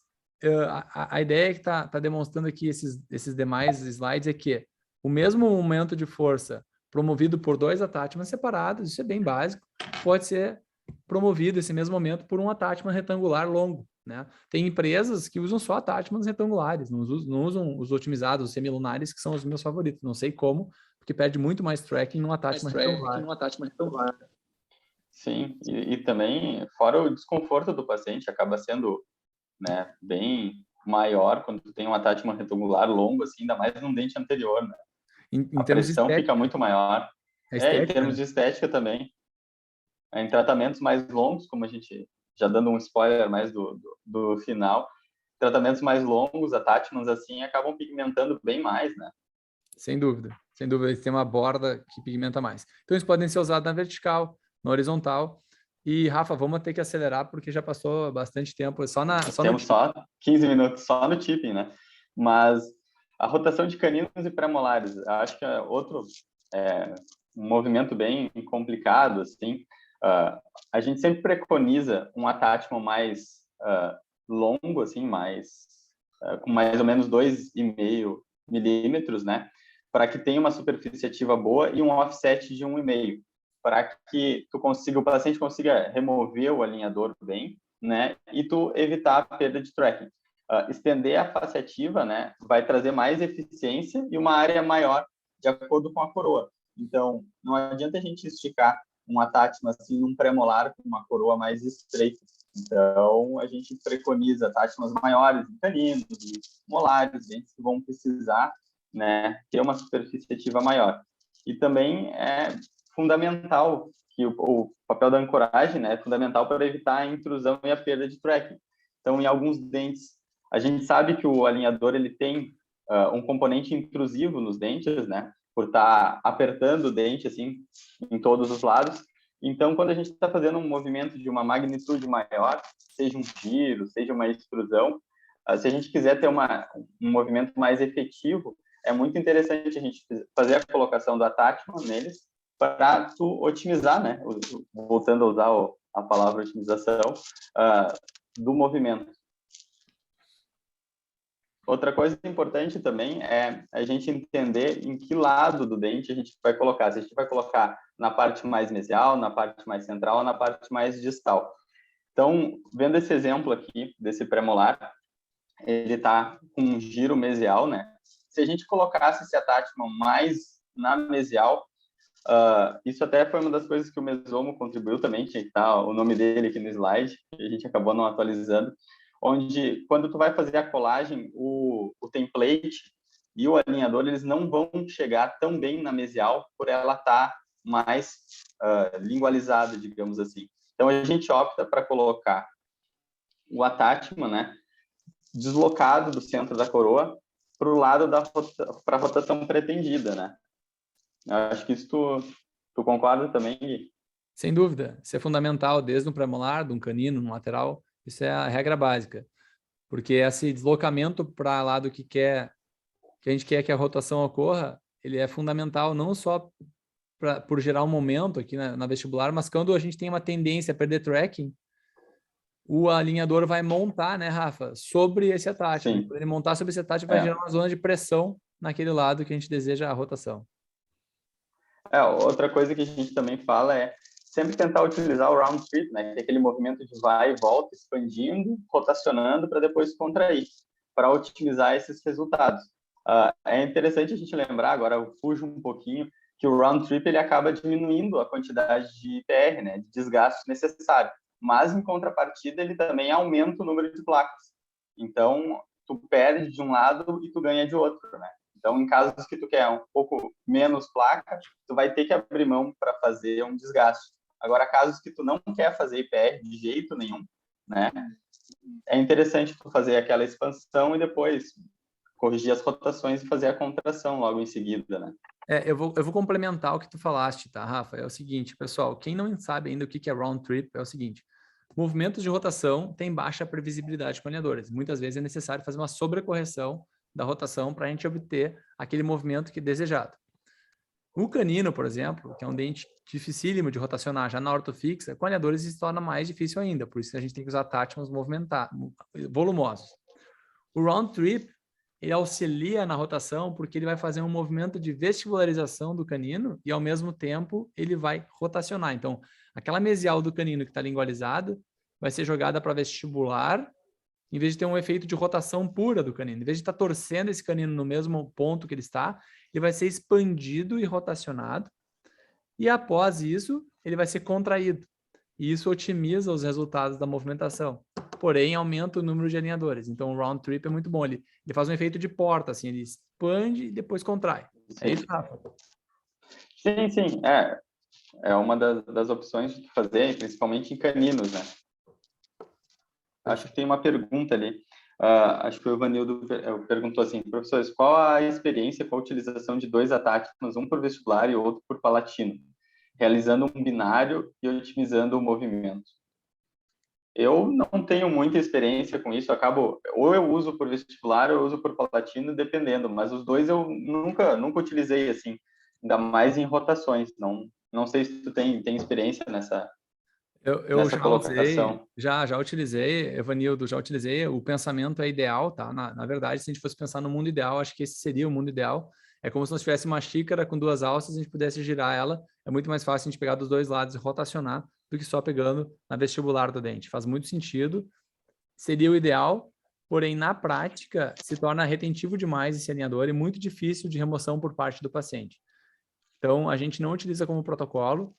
a ideia que tá demonstrando aqui esses demais slides é que o mesmo momento de força promovido por 2 attachments separados, isso é bem básico, pode ser promovido esse mesmo momento por um attachment retangular longo, né? Tem empresas que usam só attachments retangulares, não usam os otimizados, os semilunares, que são os meus favoritos. Não sei como, porque perde muito mais tracking num attachment retangular.
Sim, e também, fora o desconforto do paciente, acaba sendo, né, bem maior quando tu tem um attachment retangular longo, assim, ainda mais num dente anterior, né? A pressão fica muito maior. Em termos de estética também. Em tratamentos mais longos, como a gente, já dando um spoiler mais do final, tratamentos mais longos, attachments assim, acabam pigmentando bem mais, né?
Sem dúvida, eles têm uma borda que pigmenta mais. Então, eles podem ser usados na vertical, na horizontal. E, Rafa, vamos ter que acelerar, porque já passou bastante tempo.
Temos só 15 minutos, só no tipping, né? Mas a rotação de caninos e pré-molares, acho que é outro um movimento bem complicado, assim. A gente sempre preconiza um attachment mais longo, assim, com mais ou menos 2,5 milímetros, né? Para que tenha uma superfície ativa boa e um offset de 1,5, para que o paciente consiga remover o alinhador bem, né? E tu evitar a perda de tracking. Estender a face ativa, né? Vai trazer mais eficiência e uma área maior de acordo com a coroa. Então, não adianta a gente esticar um attachment assim num pré-molar com uma coroa mais estreita. Então, a gente preconiza attachments maiores em caninos, molares, dentes que vão precisar, né, ter uma superfície ativa maior. E também é fundamental que o papel da ancoragem, né, é fundamental para evitar a intrusão e a perda de tracking. Então, em alguns dentes, a gente sabe que o alinhador ele tem um componente intrusivo nos dentes, né, por estar apertando o dente assim em todos os lados. Então, quando a gente está fazendo um movimento de uma magnitude maior, seja um giro, seja uma extrusão, se a gente quiser ter um movimento mais efetivo, é muito interessante a gente fazer a colocação do attachment neles para tu otimizar, né? Voltando a usar a palavra otimização, do movimento. Outra coisa importante também é a gente entender em que lado do dente a gente vai colocar. Se a gente vai colocar na parte mais mesial, na parte mais central ou na parte mais distal. Então, vendo esse exemplo aqui, desse premolar, ele está com um giro mesial, né? Se a gente colocasse esse attachment mais na mesial, isso até foi uma das coisas que o Mesomo contribuiu também, tinha que estar o nome dele aqui no slide, que a gente acabou não atualizando, onde quando tu vai fazer a colagem, o template e o alinhador, eles não vão chegar tão bem na mesial por ela estar mais lingualizada, digamos assim. Então, a gente opta para colocar o attachment, né, deslocado do centro da coroa para o lado para a rotação pretendida, né? Eu acho que isso tu concorda também, Gui?
Sem dúvida, isso é fundamental, desde um premolar, de um canino, um lateral, isso é a regra básica. Porque esse deslocamento para lado que a gente quer que a rotação ocorra, ele é fundamental não só por gerar um momento aqui na vestibular, mas quando a gente tem uma tendência a perder tracking, o alinhador vai montar, né, Rafa, sobre esse attachment.
Sim.
Quando ele montar sobre esse attachment, vai gerar uma zona de pressão naquele lado que a gente deseja a rotação.
Outra coisa que a gente também fala é sempre tentar utilizar o round trip, né? Que é aquele movimento de vai e volta, expandindo, rotacionando para depois contrair, para otimizar esses resultados. É interessante a gente lembrar, agora eu fujo um pouquinho, que o round trip ele acaba diminuindo a quantidade de IPR, né? De desgaste necessário. Mas, em contrapartida, ele também aumenta o número de placas. Então, tu perde de um lado e tu ganha de outro, né? Então, em casos que tu quer um pouco menos placa, tu vai ter que abrir mão para fazer um desgaste. Agora, casos que tu não quer fazer IPR de jeito nenhum, né? É interessante tu fazer aquela expansão e depois corrigir as rotações e fazer a contração logo em seguida, né?
Eu vou complementar o que tu falaste, tá, Rafa? É o seguinte, pessoal, quem não sabe ainda o que é round trip, é o seguinte, movimentos de rotação têm baixa previsibilidade com alinhadores. Muitas vezes é necessário fazer uma sobrecorreção da rotação para a gente obter aquele movimento que é desejado. O canino, por exemplo, que é um dente dificílimo de rotacionar já na ortofixa, com alinhadores isso se torna mais difícil ainda, por isso a gente tem que usar attachments volumosos. O round trip, ele auxilia na rotação porque ele vai fazer um movimento de vestibularização do canino e, ao mesmo tempo, ele vai rotacionar. Então, aquela mesial do canino que está lingualizada vai ser jogada para vestibular, em vez de ter um efeito de rotação pura do canino. Em vez de estar torcendo esse canino no mesmo ponto que ele está, ele vai ser expandido e rotacionado. E após isso, ele vai ser contraído. E isso otimiza os resultados da movimentação. Porém, aumenta o número de alinhadores. Então, o round trip é muito bom. Ele faz um efeito de porta, assim, ele expande e depois contrai.
Sim.
É isso, Rafa?
Sim. É uma das opções de fazer, principalmente em caninos, né? Acho que tem uma pergunta ali. Acho que o Evanildo perguntou assim, professores, qual a experiência com a utilização de dois attachments, um por vestibular e outro por palatino, realizando um binário e otimizando o movimento? Eu não tenho muita experiência com isso, ou eu uso por vestibular ou eu uso por palatino, dependendo, mas os dois eu nunca utilizei assim, ainda mais em rotações. Não sei se tu tem experiência nessa
Já
colocação.
usei, já utilizei, Evanildo, já utilizei. O pensamento é ideal, tá? Na verdade, se a gente fosse pensar no mundo ideal, acho que esse seria o mundo ideal. É como se nós tivéssemos uma xícara com duas alças, a gente pudesse girar ela. É muito mais fácil a gente pegar dos dois lados e rotacionar do que só pegando na vestibular do dente. Faz muito sentido. Seria o ideal, porém, na prática, se torna retentivo demais esse alinhador e muito difícil de remoção por parte do paciente. Então, a gente não utiliza como protocolo.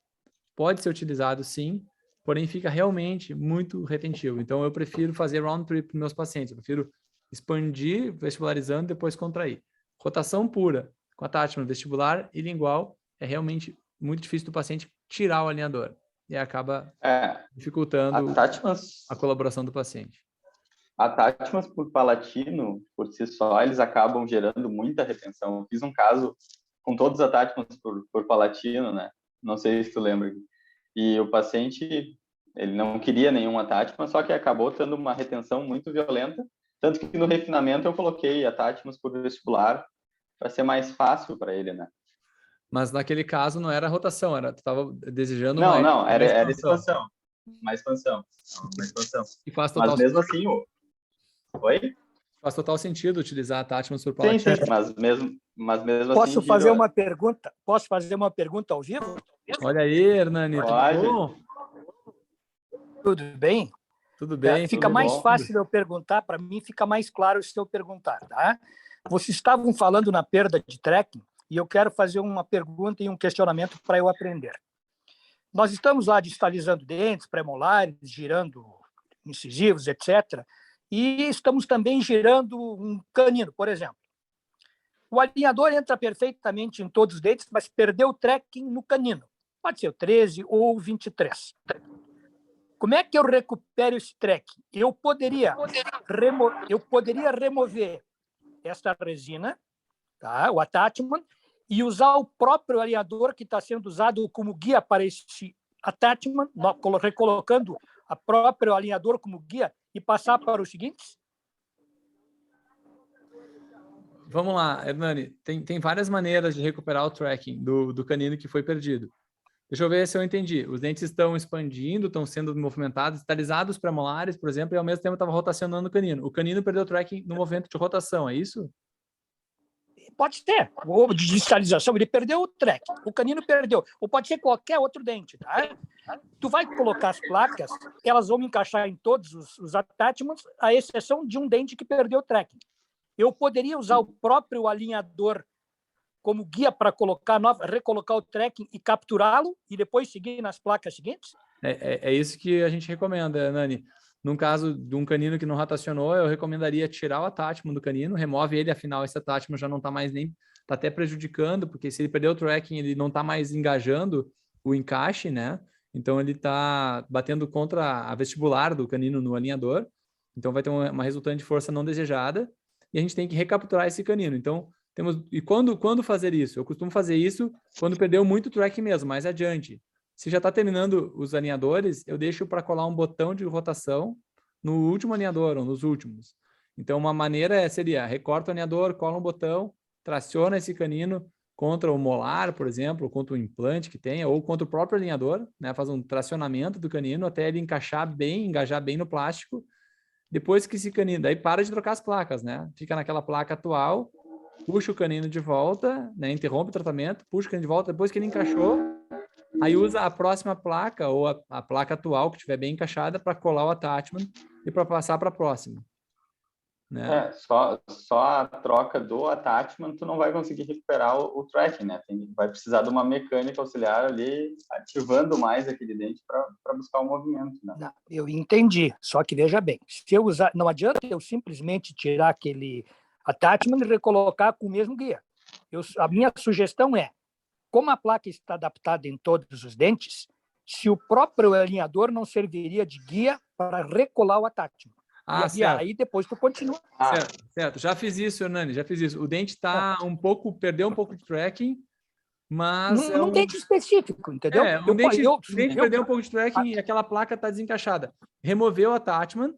Pode ser utilizado, sim, porém fica realmente muito retentivo. Então, eu prefiro fazer round trip para meus pacientes. Eu prefiro expandir, vestibularizando, depois contrair. Rotação pura, com attachment vestibular e lingual, é realmente muito difícil do paciente tirar o alinhador. E acaba dificultando a colaboração do paciente.
Attachments por palatino, por si só, eles acabam gerando muita retenção. Eu fiz um caso com todos os attachments por palatino, né? Não sei se tu lembra. E o paciente, ele não queria nenhum attachment, só que acabou tendo uma retenção muito violenta, tanto que no refinamento eu coloquei attachments por vestibular para ser mais fácil para ele, né?
Mas naquele caso não era rotação, tu estava desejando
Não, não,
uma
era
expansão.
expansão. Uma expansão. Uma expansão.
E faz
Mas
total
mesmo assim, oi?
Faz total sentido utilizar attachments por
Sim,
plaquinha.
sim, mas mesmo assim...
Posso fazer uma pergunta? Posso fazer uma pergunta ao vivo?
Olha aí, Hernani, tudo
Pode.
bom?
Tudo bem?
Tudo bem?
Fica
tudo
mais
bom.
fácil eu perguntar, para mim fica mais claro se eu perguntar, tá? Vocês estavam falando na perda de tracking e eu quero fazer uma pergunta e um questionamento para eu aprender. Nós estamos lá distalizando dentes, premolares, girando incisivos, etc. E estamos também girando um canino, por exemplo. O alinhador entra perfeitamente em todos os dentes, mas perdeu o tracking no canino. Pode ser o 13 ou o 23. Como é que eu recupero esse tracking? Eu poderia remover esta resina, tá? O attachment, e usar o próprio alinhador que está sendo usado como guia para esse attachment, recolocando o próprio alinhador como guia e passar para os seguintes?
Vamos lá, Hernani. Tem várias maneiras de recuperar o tracking do canino que foi perdido. Deixa eu ver se eu entendi. Os dentes estão expandindo, estão sendo movimentados, estalizados pré-molares, por exemplo, e ao mesmo tempo estava rotacionando o canino. O canino perdeu o tracking no movimento de rotação, é isso?
Pode ser. Ou de digitalização, ele perdeu o track. O canino perdeu. Ou pode ser qualquer outro dente, tá? Tu vai colocar as placas, elas vão encaixar em todos os attachments, à exceção de um dente que perdeu o tracking. Eu poderia usar o próprio alinhador como guia para recolocar o tracking e capturá-lo e depois seguir nas placas seguintes?
É isso que a gente recomenda, Nani. Num caso de um canino que não rotacionou, eu recomendaria tirar o attachment do canino, remove ele, afinal esse attachment já não está mais nem... Está até prejudicando, porque se ele perder o tracking, ele não está mais engajando o encaixe, né? Então ele está batendo contra a vestibular do canino no alinhador, então vai ter uma resultante de força não desejada, e a gente tem que recapturar esse canino. Então, e quando fazer isso? Eu costumo fazer isso quando perdeu muito tracking mesmo, mais adiante. Se já está terminando os alinhadores, eu deixo para colar um botão de rotação no último alinhador ou nos últimos. Então, uma maneira seria recorta o alinhador, cola um botão, traciona esse canino contra o molar, por exemplo, ou contra o implante que tenha, ou contra o próprio alinhador, né? Faz um tracionamento do canino até ele engajar bem no plástico. Depois que esse canino, daí para de trocar as placas, né? Fica naquela placa atual, puxa o canino de volta, né? Interrompe o tratamento, puxa o canino de volta, depois que ele encaixou, aí usa a próxima placa ou a placa atual que estiver bem encaixada para colar o attachment e para passar para a próxima. Né?
Só a troca do attachment tu não vai conseguir recuperar o tracking, né? Vai precisar de uma mecânica auxiliar ali ativando mais aquele dente para buscar o movimento, né?
Não, eu entendi, só que veja bem, se eu usar, não adianta eu simplesmente tirar aquele attachment e recolocar com o mesmo guia. A minha sugestão é, como a placa está adaptada em todos os dentes, se o próprio alinhador não serviria de guia para recolar o attachment. E aí depois tu continua.
Certo. Já fiz isso, Hernani, já fiz isso. O dente tá perdeu um pouco de tracking, mas
num dente específico, entendeu?
O dente perdeu um pouco de tracking e aquela placa está desencaixada. Removeu o attachment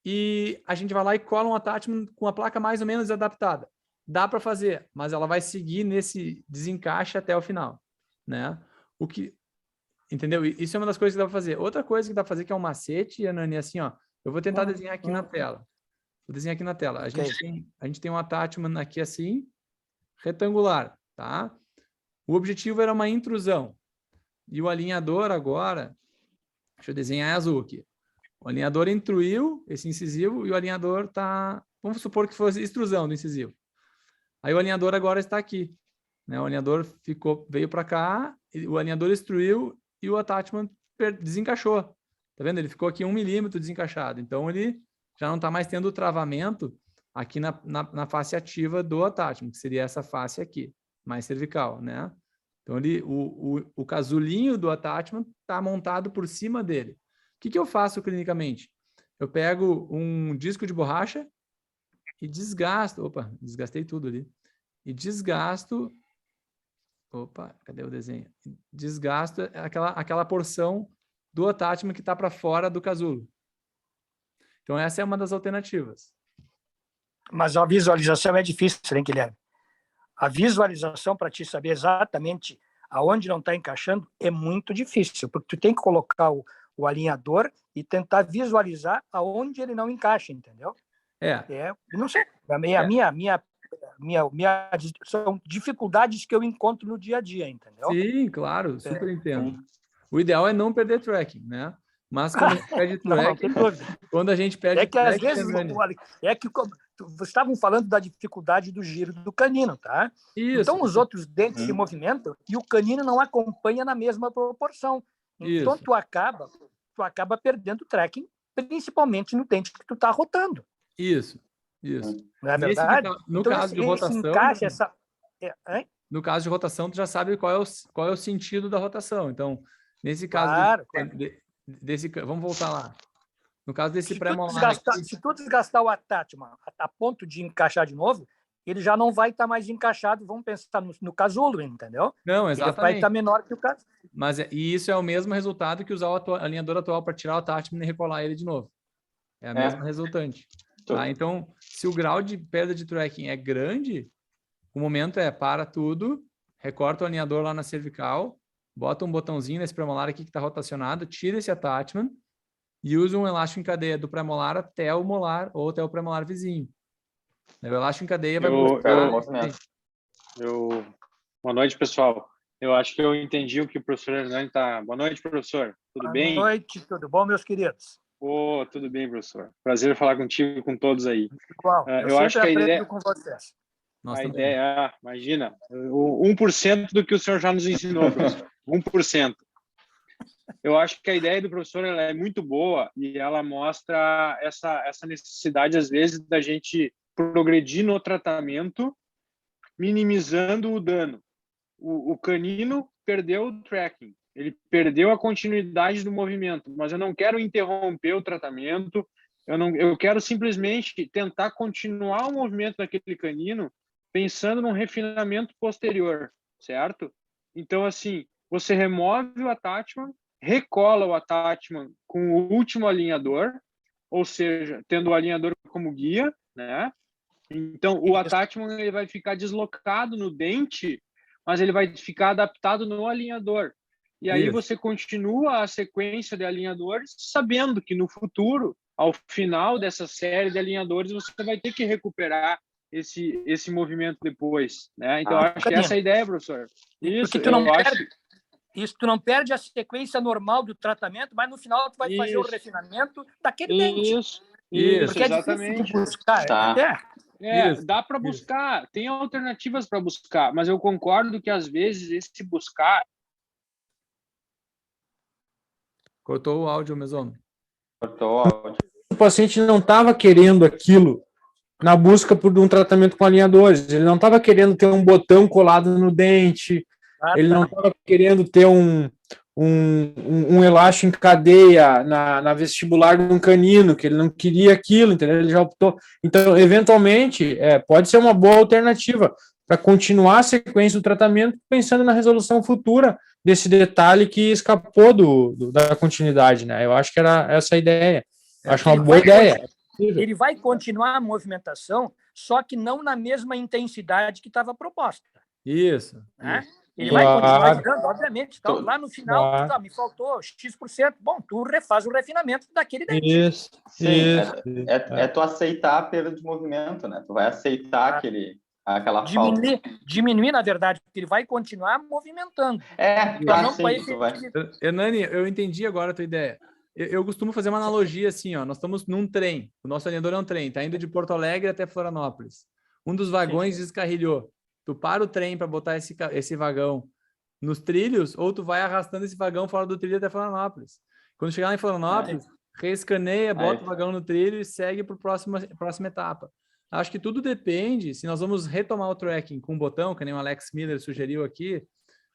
e a gente vai lá e cola um attachment com a placa mais ou menos adaptada. Dá para fazer, mas ela vai seguir nesse desencaixe até o final, né? Entendeu? Isso é uma das coisas que dá para fazer. Outra coisa que dá para fazer que é um macete, Hernani, assim, ó. Eu vou tentar desenhar aqui na tela. Vou desenhar aqui na tela. A gente tem um attachment aqui assim, retangular, tá? O objetivo era uma intrusão. E o alinhador agora, deixa eu desenhar azul aqui. O alinhador intruiu esse incisivo e o alinhador tá, vamos supor que fosse extrusão do incisivo. Aí o alinhador agora está aqui, né? O alinhador veio para cá, o alinhador extruiu e o attachment desencaixou. Tá vendo? Ele ficou aqui 1 milímetro desencaixado. Então, ele já não está mais tendo o travamento aqui na face ativa do attachment, que seria essa face aqui, mais cervical, né? Então, o casulinho do attachment está montado por cima dele. O que eu faço clinicamente? Eu pego um disco de borracha e desgasto. Opa, desgastei tudo ali. E desgasto Opa, cadê o desenho? Desgasta aquela porção do attachment que está para fora do casulo. Então, essa é uma das alternativas.
Mas a visualização é difícil, hein, Guilherme? A visualização para te saber exatamente aonde não está encaixando é muito difícil, porque tu tem que colocar o alinhador e tentar visualizar aonde ele não encaixa, entendeu? Não sei. São dificuldades que eu encontro no dia a dia, entendeu?
Sim, claro, super entendo. O ideal é não perder tracking, né? Mas quando a gente perde tracking, quando a gente perde
que às vezes vocês estavam falando da dificuldade do giro do canino, tá?
Isso.
Então os outros dentes se movimentam e o canino não acompanha na mesma proporção. Então tu acaba perdendo tracking, principalmente no dente que tu tá rotando.
Isso.
Não é verdade?
No caso de rotação,
no
caso de rotação, tu já sabe qual é o sentido da rotação. Então, nesse caso, vamos voltar lá. No caso desse pré-molar...
Se tu desgastar o attachment a ponto de encaixar de novo, ele já não vai estar mais encaixado, vamos pensar no casulo, entendeu?
Não, exatamente.
Ele vai estar menor que o casulo.
E isso é o mesmo resultado que usar o alinhador atual para tirar o attachment e recolar ele de novo. É a mesma resultante. Tá? Então, se o grau de perda de tracking é grande, o momento é para tudo, recorta o alinhador lá na cervical, bota um botãozinho nesse premolar aqui que está rotacionado, tira esse attachment e usa um elástico em cadeia do premolar até o molar ou até o premolar vizinho. O elástico em cadeia vai buscar...
Boa noite, pessoal. Eu acho que eu entendi o que o professor Hernani está... Boa noite, professor. Tudo bem?
Boa noite, tudo bom, meus queridos?
Tudo bem, professor. Prazer falar contigo e com todos aí.
Igual, eu
acho que a ideia...
com vocês.
A ideia, imagina, o 1% do que o senhor já nos ensinou, professor. 1%. Eu acho que a ideia do professor ela é muito boa e ela mostra essa necessidade, às vezes, da gente progredir no tratamento, minimizando o dano. O canino perdeu o tracking, ele perdeu a continuidade do movimento, mas eu não quero interromper o tratamento, eu quero simplesmente tentar continuar o movimento daquele canino pensando num refinamento posterior, certo? Então, assim, você remove o attachment, recola o attachment com o último alinhador, ou seja, tendo o alinhador como guia, né? Então, o attachment ele vai ficar deslocado no dente, mas ele vai ficar adaptado no alinhador. E aí você continua a sequência de alinhadores, sabendo que no futuro, ao final dessa série de alinhadores, você vai ter que recuperar esse movimento depois, né? Então, acho que essa é a ideia, professor.
Isso, tu não perde a sequência normal do tratamento, mas no final tu vai fazer o refinamento daquele dente.
Isso,
porque
exatamente.
É difícil de buscar.
Dá para buscar, tem alternativas para buscar, mas eu concordo que às vezes esse buscar...
Cortou o áudio, Mesono.
Cortou o áudio.
O paciente não estava querendo aquilo na busca por um tratamento com alinhadores. Ele não estava querendo ter um botão colado no dente, ele não estava querendo ter um elástico em cadeia na vestibular de um canino, que ele não queria aquilo, entendeu? Ele já optou. Então, eventualmente, pode ser uma boa alternativa para continuar a sequência do tratamento, pensando na resolução futura desse detalhe que escapou da continuidade, né? Eu acho que era essa a ideia. Acho uma boa ideia.
Ele vai continuar a movimentação, só que não na mesma intensidade que estava proposta.
Isso.
Né? Ele vai continuar girando, obviamente. Então, lá no final, me faltou X%. Bom, tu refaz o refinamento daquele dente.
Isso.
É tu aceitar a perda de movimento, né? Tu vai aceitar aquela falta.
Diminuir, na verdade, porque ele vai continuar movimentando.
Hernani, eu entendi agora a tua ideia. Eu costumo fazer uma analogia assim, ó. Nós estamos num trem. O nosso alinhador é um trem. Está indo de Porto Alegre até Florianópolis. Um dos vagões descarrilhou. Tu para o trem para botar esse vagão nos trilhos, ou tu vai arrastando esse vagão fora do trilho até Florianópolis. Quando chegar lá em Florianópolis, reescaneia, bota o vagão no trilho e segue para a próxima etapa. Acho que tudo depende se nós vamos retomar o tracking com um botão, que nem o Alex Miller sugeriu aqui,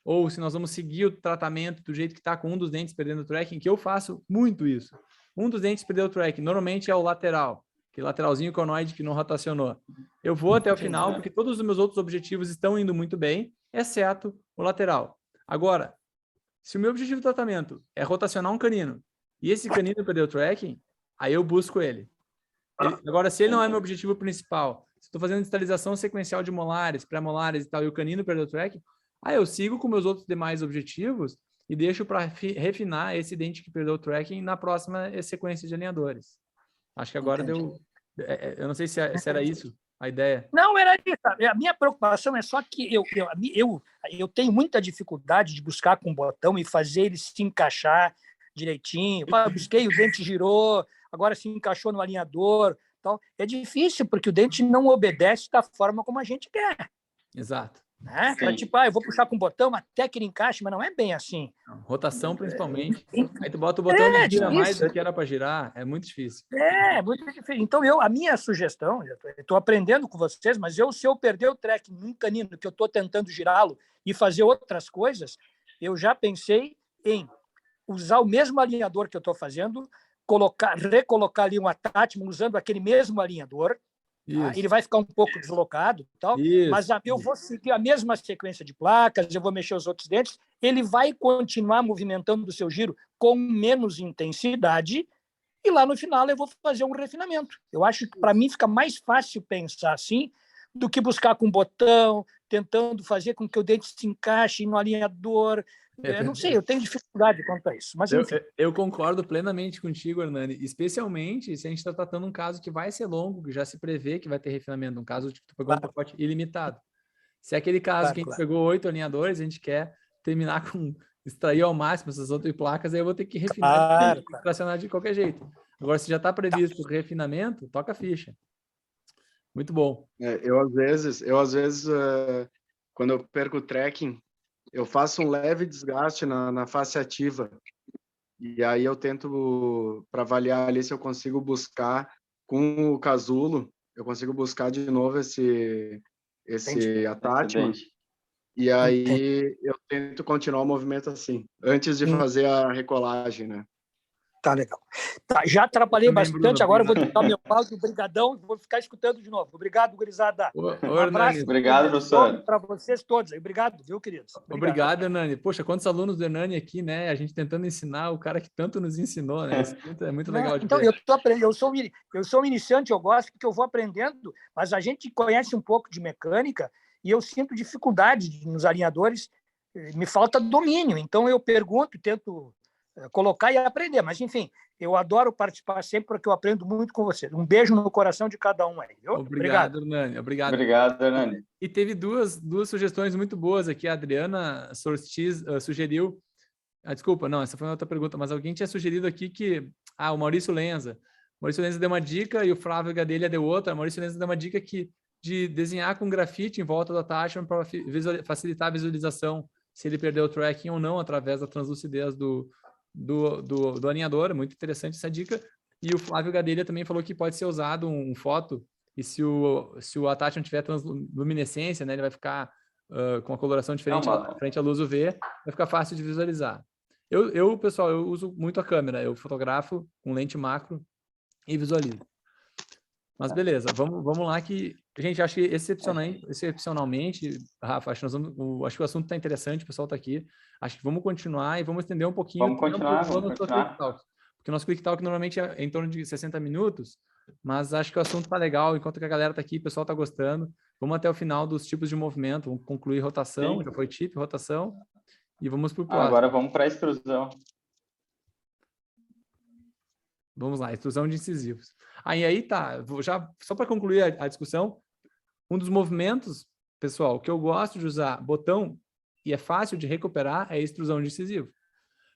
ou se nós vamos seguir o tratamento do jeito que está com um dos dentes perdendo o tracking, que eu faço muito isso. Um dos dentes perdeu o tracking, normalmente é o lateral, aquele lateralzinho conoide que não rotacionou. Eu vou até o final, porque todos os meus outros objetivos estão indo muito bem, exceto o lateral. Agora, se o meu objetivo de tratamento é rotacionar um canino e esse canino perdeu o tracking, aí eu busco ele. Agora, se ele não é meu objetivo principal, se estou fazendo distalização sequencial de molares, pré-molares e tal, e o canino perdeu o tracking, aí eu sigo com meus outros demais objetivos e deixo para refinar esse dente que perdeu o tracking na próxima sequência de alinhadores. Acho que agora deu... Eu não sei se era isso a ideia.
Não, era isso. A minha preocupação é só que eu tenho muita dificuldade de buscar com o botão e fazer ele se encaixar direitinho. Busquei, o dente girou, agora se encaixou no alinhador. Então, é difícil, porque o dente não obedece da forma como a gente quer.
Exato.
Né? Tipo, eu vou puxar com o botão até que ele encaixe, mas não é bem assim.
Não, rotação, principalmente. Aí tu bota o botão e gira mais do que era para girar. É muito difícil.
Muito difícil. Então, a minha sugestão, eu estou aprendendo com vocês, mas se eu perder o tracking num canino que eu estou tentando girá-lo e fazer outras coisas, eu já pensei em usar o mesmo alinhador que eu estou fazendo, recolocar ali um attachment usando aquele mesmo alinhador. Ele vai ficar um pouco deslocado, tal, mas eu vou seguir a mesma sequência de placas, eu vou mexer os outros dentes, ele vai continuar movimentando o seu giro com menos intensidade e lá no final eu vou fazer um refinamento. Eu acho que para mim fica mais fácil pensar assim do que buscar com botão, tentando fazer com que o dente se encaixe no alinhador. Não sei, eu tenho dificuldade quanto a isso. Mas,
eu concordo plenamente contigo, Hernani, especialmente se a gente está tratando um caso que vai ser longo, que já se prevê que vai ter refinamento, um caso que tu pegou um pacote ilimitado. Se é aquele caso que a gente pegou 8 alinhadores, a gente quer terminar com extrair ao máximo essas outras placas, aí eu vou ter que refinar, fracionar de qualquer jeito. Agora, se já está previsto o refinamento, toca a ficha. Muito bom.
Eu às vezes, quando eu perco o tracking, eu faço um leve desgaste na face ativa. E aí eu tento, para avaliar ali se eu consigo buscar com o casulo, eu consigo buscar de novo esse attachment. E aí eu tento continuar o movimento assim, antes de fazer a recolagem, né?
Tá legal. Tá, já atrapalhei bastante, Bruno, agora eu vou dar meu áudio, brigadão, vou ficar escutando de novo. Obrigado, gurizada.
Um abraço.
Obrigado, professor.
Para vocês todos. Obrigado, viu, queridos?
Obrigado, Hernani. Poxa, quantos alunos do Hernani aqui, né? A gente tentando ensinar o cara que tanto nos ensinou, né? Isso é muito legal de
então,
ver.
eu sou um iniciante, eu gosto porque eu vou aprendendo, mas a gente conhece um pouco de mecânica e eu sinto dificuldade nos alinhadores, me falta domínio. Então, eu pergunto, tento colocar e aprender, mas enfim, eu adoro participar sempre porque eu aprendo muito com vocês. Um beijo no coração de cada um aí, viu?
Obrigado, Hernani.
Obrigado, Hernani.
E teve duas sugestões muito boas aqui. A Adriana Sortiz sugeriu... desculpa, não, essa foi outra pergunta, mas alguém tinha sugerido aqui que... o Maurício Lenza. O Maurício Lenza deu uma dica e o Flávio Gadelha deu outra. O Maurício Lenza deu uma dica de desenhar com grafite em volta do attachment para facilitar a visualização se ele perdeu o tracking ou não através da translucidez do alinhador. É muito interessante essa dica. E o Flávio Gadelha também falou que pode ser usado um foto e se o attachment tiver transluminescência, né, ele vai ficar com a coloração diferente frente à luz UV, vai ficar fácil de visualizar. Pessoal, eu uso muito a câmera, eu fotografo com lente macro e visualizo. Mas beleza, vamos lá que... Gente, acho que excepcionalmente, Rafa, acho que o assunto está interessante, o pessoal está aqui. Acho que vamos continuar e vamos estender um pouquinho.
Vamos continuar.
Porque o nosso Quick Talk normalmente é em torno de 60 minutos, mas acho que o assunto está legal, enquanto que a galera está aqui, o pessoal está gostando. Vamos até o final dos tipos de movimento, vamos concluir rotação, já foi tip, rotação, e vamos para o próximo.
Agora vamos para a extrusão.
Vamos lá, extrusão de incisivos. Aí tá, só para concluir a discussão, um dos movimentos, pessoal, que eu gosto de usar botão e é fácil de recuperar é a extrusão de incisivo.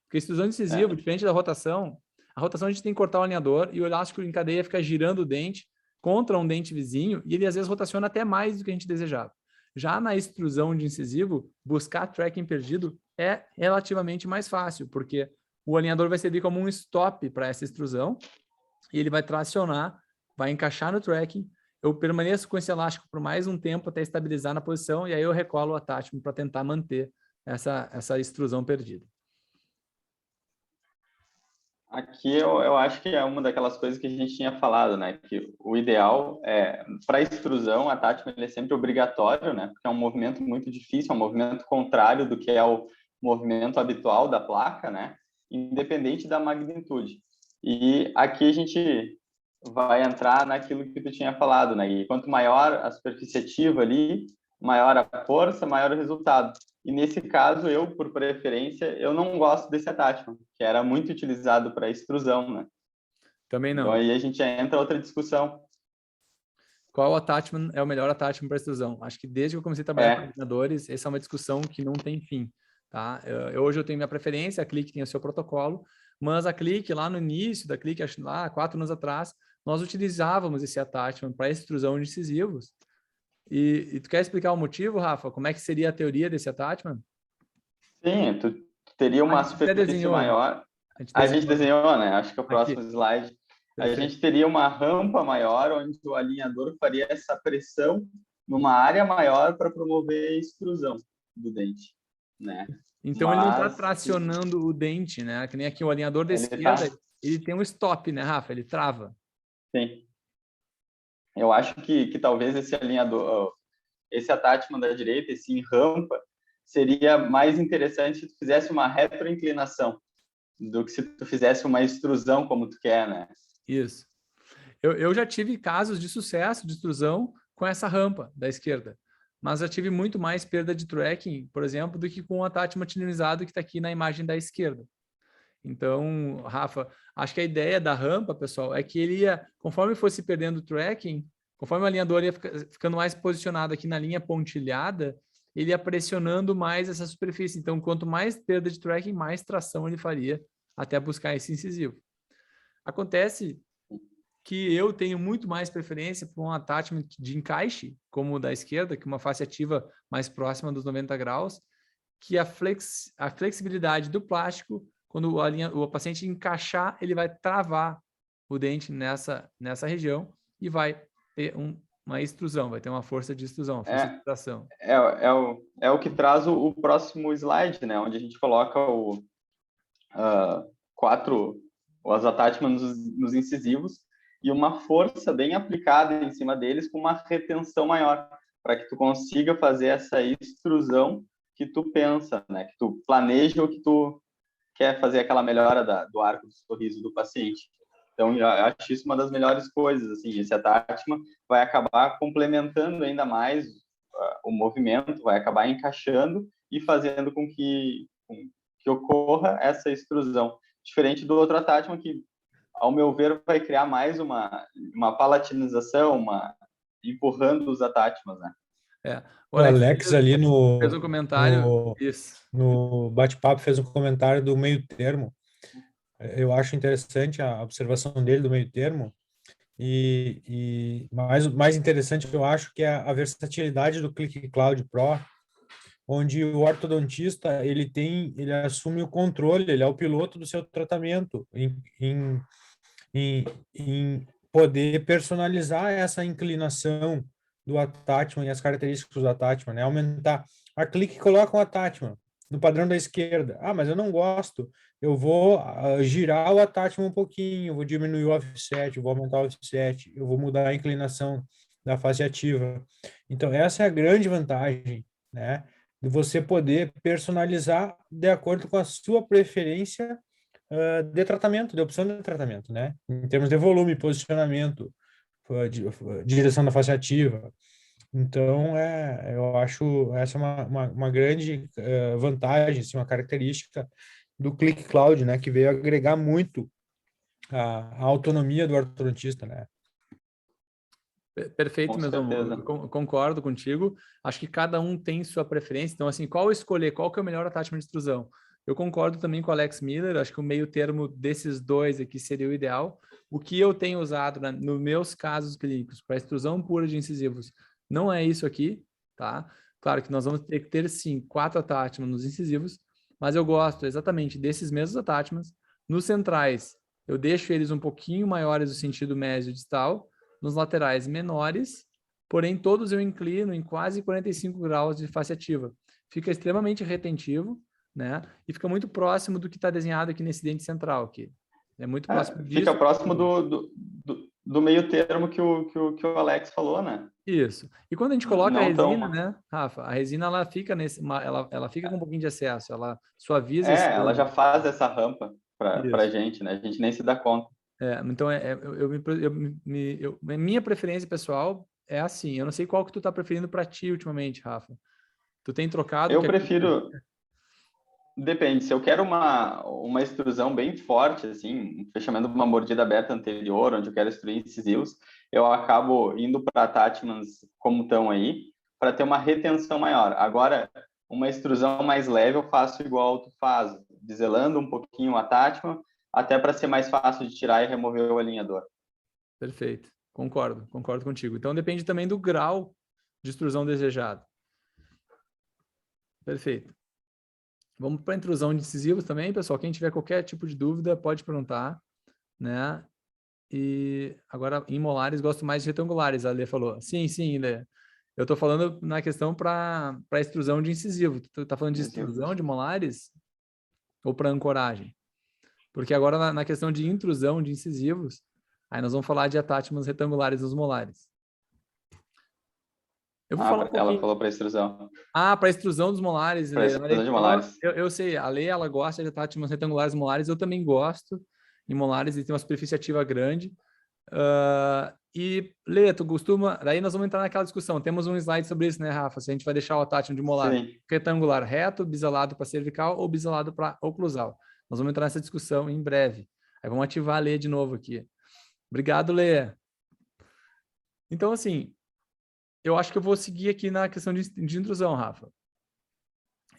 Porque a extrusão de incisivo, diferente da rotação, a rotação a gente tem que cortar o alinhador e o elástico em cadeia fica girando o dente contra um dente vizinho e ele às vezes rotaciona até mais do que a gente desejava. Já na extrusão de incisivo, buscar tracking perdido é relativamente mais fácil, porque o alinhador vai servir como um stop para essa extrusão e ele vai tracionar, vai encaixar no tracking. Eu permaneço com esse elástico por mais um tempo até estabilizar na posição e aí eu recolo o attachment para tentar manter essa extrusão perdida.
Aqui eu acho que é uma daquelas coisas que a gente tinha falado, né? Que o ideal é, para extrusão, o attachment ele é sempre obrigatório, né? Porque é um movimento muito difícil, é um movimento contrário do que é o movimento habitual da placa, né? Independente da magnitude. E aqui a gente vai entrar naquilo que tu tinha falado, né? E quanto maior a superfície ativa ali, maior a força, maior o resultado. E nesse caso, eu, por preferência, eu não gosto desse attachment, que era muito utilizado para extrusão, né?
Também não.
Então aí a gente entra outra discussão.
Qual attachment é o melhor attachment para extrusão? Acho que desde que eu comecei a trabalhar com alinhadores, essa é uma discussão que não tem fim, tá? Hoje eu tenho minha preferência, a Click tem o seu protocolo, mas a Click, lá no início da Click, acho lá 4 anos atrás, nós utilizávamos esse attachment para extrusão de incisivos. E tu quer explicar o motivo, Rafa? Como é que seria a teoria desse attachment?
Sim, tu teria uma superfície maior. A gente desenhou, né? Acho que é o próximo slide. Perfeito. A gente teria uma rampa maior, onde o alinhador faria essa pressão numa área maior para promover a extrusão do dente, né?
Então ele não está tracionando o dente, né? Que nem aqui o alinhador da esquerda, ele tem um stop, né, Rafa? Ele trava.
Sim. Eu acho que talvez esse alinhador, esse attachment da direita, esse em rampa, seria mais interessante se tu fizesse uma retroinclinação do que se tu fizesse uma extrusão como tu quer, né?
Isso. Eu já tive casos de sucesso de extrusão com essa rampa da esquerda, mas já tive muito mais perda de tracking, por exemplo, do que com o attachment otimizado que está aqui na imagem da esquerda. Então, Rafa, acho que a ideia da rampa, pessoal, é que ele ia, conforme fosse perdendo o tracking, conforme o alinhador ia ficando mais posicionado aqui na linha pontilhada, ele ia pressionando mais essa superfície. Então, quanto mais perda de tracking, mais tração ele faria até buscar esse incisivo. Acontece que eu tenho muito mais preferência por um attachment de encaixe, como o da esquerda, que é uma face ativa mais próxima dos 90 graus, que a flexibilidade do plástico, quando o paciente encaixar, ele vai travar o dente nessa região e vai ter uma extrusão, vai ter uma força de extrusão, uma força de tração.
É o que traz o próximo slide, né? Onde a gente coloca os attachments nos incisivos e uma força bem aplicada em cima deles com uma retenção maior, para que tu consiga fazer essa extrusão que tu pensa, né? Que tu planeja ou que tu quer fazer aquela melhora do arco do sorriso do paciente. Então, eu acho isso uma das melhores coisas, assim, esse attachment vai acabar complementando ainda mais o movimento, vai acabar encaixando e fazendo com que ocorra essa extrusão. Diferente do outro attachment que, ao meu ver, vai criar mais uma palatinização, empurrando os attachments, né?
O Alex ali
fez um comentário
no bate-papo, fez um comentário do meio termo. Eu acho interessante a observação dele do meio termo e mais interessante eu acho que é a versatilidade do Click Cloud Pro, onde o ortodontista ele assume o controle, ele é o piloto do seu tratamento em poder personalizar essa inclinação do attachment e as características do attachment, né? Aumentar. A Click coloca um attachment no padrão da esquerda. Ah, mas eu não gosto. Eu vou girar o attachment um pouquinho, eu vou diminuir o offset, eu vou aumentar o offset, eu vou mudar a inclinação da face ativa. Então, essa é a grande vantagem, né? De você poder personalizar de acordo com a sua preferência de tratamento, de opção de tratamento, né? Em termos de volume, posicionamento, direção da face ativa. Então, eu acho essa uma grande vantagem, assim, uma característica do Click Cloud, né? Que veio agregar muito a autonomia do ortodontista, né?
Perfeito, mesmo. Concordo contigo. Acho que cada um tem sua preferência. Então, assim, qual escolher? Qual que é o melhor attachment de extrusão? Eu concordo também com o Alex Miller. Acho que o meio termo desses dois aqui seria o ideal. O que eu tenho usado nos meus casos clínicos para extrusão pura de incisivos não é isso aqui, tá? Claro que nós vamos ter que ter, sim, 4 attachments nos incisivos, mas eu gosto exatamente desses mesmos attachments. Nos centrais, eu deixo eles um pouquinho maiores no sentido médio distal, nos laterais menores, porém todos eu inclino em quase 45 graus de face ativa. Fica extremamente retentivo, né? E fica muito próximo do que está desenhado aqui nesse dente central aqui. É muito próximo disso.
Fica próximo do meio termo que o Alex falou, né?
Isso. E quando a gente coloca
Não
a resina,
tão-
né, Rafa? A resina, ela fica ela fica com um pouquinho de excesso, ela suaviza esse
ela já faz essa rampa para a
Isso.
gente, né? A gente nem se dá conta.
Então, minha preferência pessoal é assim. Eu não sei qual que tu tá preferindo para ti ultimamente, Rafa. Tu tem trocado?
Eu prefiro... Depende, se eu quero uma extrusão bem forte, assim, um fechamento de uma mordida aberta anterior, onde eu quero extruir incisivos, eu acabo indo para attachments como estão aí, para ter uma retenção maior. Agora, uma extrusão mais leve eu faço igual tu faz, biselando um pouquinho o attachment, até para ser mais fácil de tirar e remover o alinhador.
Perfeito, concordo contigo. Então depende também do grau de extrusão desejado. Perfeito. Vamos para a intrusão de incisivos também, pessoal. Quem tiver qualquer tipo de dúvida, pode perguntar, né? E agora, em molares, gosto mais de retangulares, a Lê falou. Sim, Lê. Eu estou falando na questão para extrusão de incisivo. Tu está falando de extrusão de molares ou para ancoragem? Porque agora, na questão de intrusão de incisivos, aí nós vamos falar de attachments retangulares nos molares. Eu vou falar um pouquinho...
Ela falou para extrusão.
Para extrusão dos molares.
Para extrusão de molares.
Eu sei, a Lê, ela gosta de attachments retangulares molares, eu também gosto em molares, e tem uma superfície ativa grande. E, Lê, tu costuma... Daí nós vamos entrar naquela discussão. Temos um slide sobre isso, né, Rafa? Se a gente vai deixar o attachment de molar retangular reto, biselado para cervical ou biselado para oclusal. Nós vamos entrar nessa discussão em breve. Aí vamos ativar a Lê de novo aqui. Obrigado, Lê. Então, assim... Eu acho que eu vou seguir aqui na questão de intrusão, Rafa.